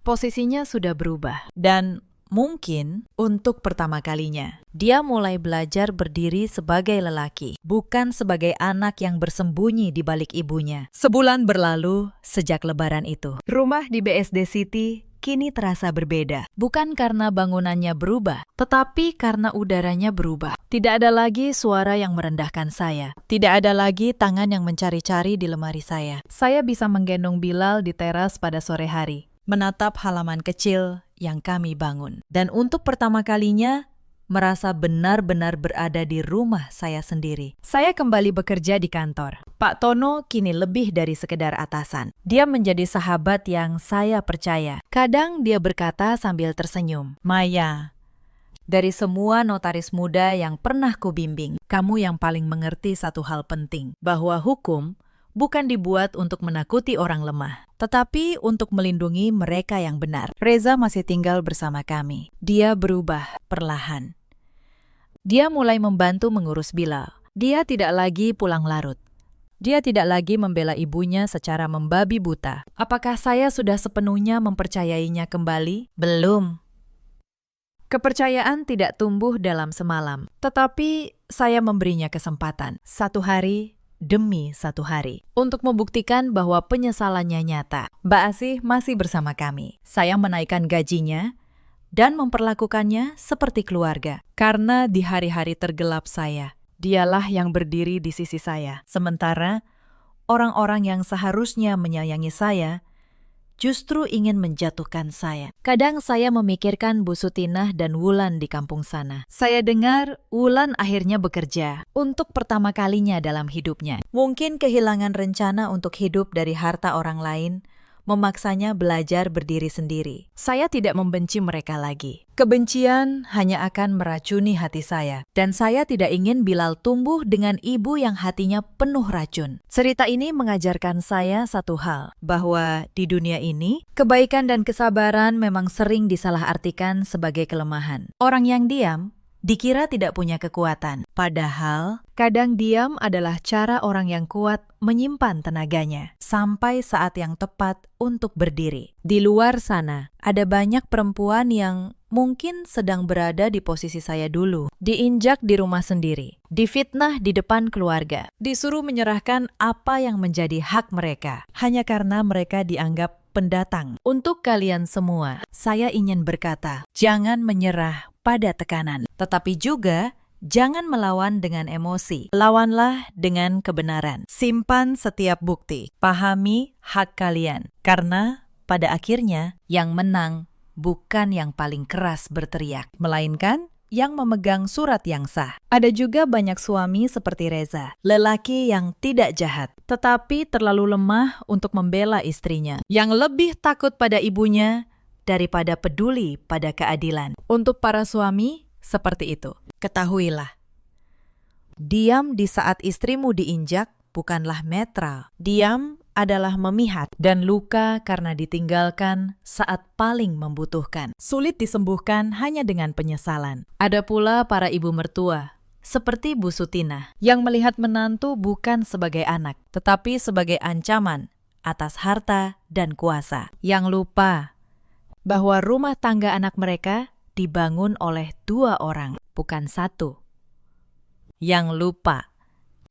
posisinya sudah berubah. Dan mungkin untuk pertama kalinya, dia mulai belajar berdiri sebagai lelaki, bukan sebagai anak yang bersembunyi di balik ibunya. Sebulan berlalu sejak Lebaran itu. Rumah di BSD City kini terasa berbeda. Bukan karena bangunannya berubah, tetapi karena udaranya berubah. Tidak ada lagi suara yang merendahkan saya. Tidak ada lagi tangan yang mencari-cari di lemari saya. Saya bisa menggendong Bilal di teras pada sore hari, menatap halaman kecil yang kami bangun. Dan untuk pertama kalinya, merasa benar-benar berada di rumah saya sendiri. Saya kembali bekerja di kantor. Pak Tono kini lebih dari sekedar atasan. Dia menjadi sahabat yang saya percaya. Kadang dia berkata sambil tersenyum, "Maya, dari semua notaris muda yang pernah kubimbing, kamu yang paling mengerti satu hal penting, bahwa hukum bukan dibuat untuk menakuti orang lemah, tetapi untuk melindungi mereka yang benar." Reza masih tinggal bersama kami. Dia berubah perlahan. Dia mulai membantu mengurus Bilal. Dia tidak lagi pulang larut. Dia tidak lagi membela ibunya secara membabi buta. Apakah saya sudah sepenuhnya mempercayainya kembali? Belum. Kepercayaan tidak tumbuh dalam semalam, tetapi saya memberinya kesempatan, satu hari demi satu hari, untuk membuktikan bahwa penyesalannya nyata. Mbak Asih masih bersama kami. Saya menaikkan gajinya dan memperlakukannya seperti keluarga. Karena di hari-hari tergelap saya, dialah yang berdiri di sisi saya. Sementara orang-orang yang seharusnya menyayangi saya justru ingin menjatuhkan saya. Kadang saya memikirkan Bu Sutinah dan Wulan di kampung sana. Saya dengar Wulan akhirnya bekerja untuk pertama kalinya dalam hidupnya. Mungkin kehilangan rencana untuk hidup dari harta orang lain memaksanya belajar berdiri sendiri. Saya tidak membenci mereka lagi. Kebencian hanya akan meracuni hati saya, dan saya tidak ingin Bilal tumbuh dengan ibu yang hatinya penuh racun. Cerita ini mengajarkan saya satu hal, bahwa di dunia ini, kebaikan dan kesabaran memang sering disalahartikan sebagai kelemahan. Orang yang diam dikira tidak punya kekuatan, padahal kadang diam adalah cara orang yang kuat menyimpan tenaganya sampai saat yang tepat untuk berdiri. Di luar sana, ada banyak perempuan yang mungkin sedang berada di posisi saya dulu, diinjak di rumah sendiri, difitnah di depan keluarga, disuruh menyerahkan apa yang menjadi hak mereka, hanya karena mereka dianggap pendatang. Untuk kalian semua, saya ingin berkata, jangan menyerah pada tekanan, tetapi juga jangan melawan dengan emosi. Lawanlah dengan kebenaran. Simpan setiap bukti. Pahami hak kalian. Karena pada akhirnya yang menang bukan yang paling keras berteriak, melainkan yang memegang surat yang sah. Ada juga banyak suami seperti Reza, lelaki yang tidak jahat, tetapi terlalu lemah untuk membela istrinya, yang lebih takut pada ibunya daripada peduli pada keadilan. Untuk para suami seperti itu, ketahuilah, diam di saat istrimu diinjak bukanlah netral. Diam adalah memihak dan luka karena ditinggalkan saat paling membutuhkan. Sulit disembuhkan hanya dengan penyesalan. Ada pula para ibu mertua, seperti Bu Sutinah, yang melihat menantu bukan sebagai anak, tetapi sebagai ancaman atas harta dan kuasa, yang lupa bahwa rumah tangga anak mereka dibangun oleh 2 orang, bukan 1. Yang lupa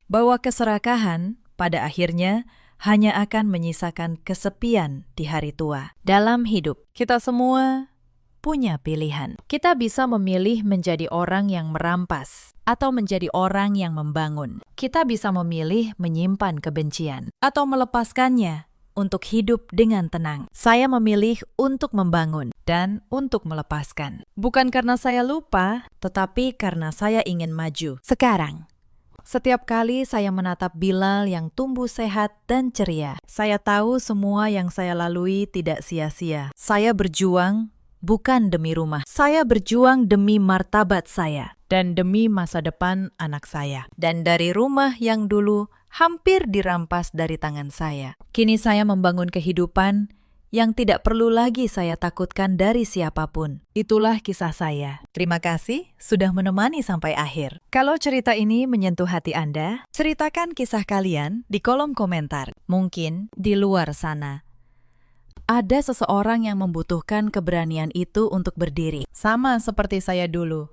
bahwa keserakahan pada akhirnya hanya akan menyisakan kesepian di hari tua. Dalam hidup, kita semua punya pilihan. Kita bisa memilih menjadi orang yang merampas atau menjadi orang yang membangun. Kita bisa memilih menyimpan kebencian atau melepaskannya untuk hidup dengan tenang. Saya memilih untuk membangun dan untuk melepaskan. Bukan karena saya lupa, tetapi karena saya ingin maju. Sekarang, setiap kali saya menatap Bilal yang tumbuh sehat dan ceria, saya tahu semua yang saya lalui tidak sia-sia. Saya berjuang bukan demi rumah. Saya berjuang demi martabat saya dan demi masa depan anak saya. Dan dari rumah yang dulu hampir dirampas dari tangan saya, kini saya membangun kehidupan yang tidak perlu lagi saya takutkan dari siapapun. Itulah kisah saya. Terima kasih sudah menemani sampai akhir. Kalau cerita ini menyentuh hati Anda, ceritakan kisah kalian di kolom komentar. Mungkin di luar sana ada seseorang yang membutuhkan keberanian itu untuk berdiri. Sama seperti saya dulu.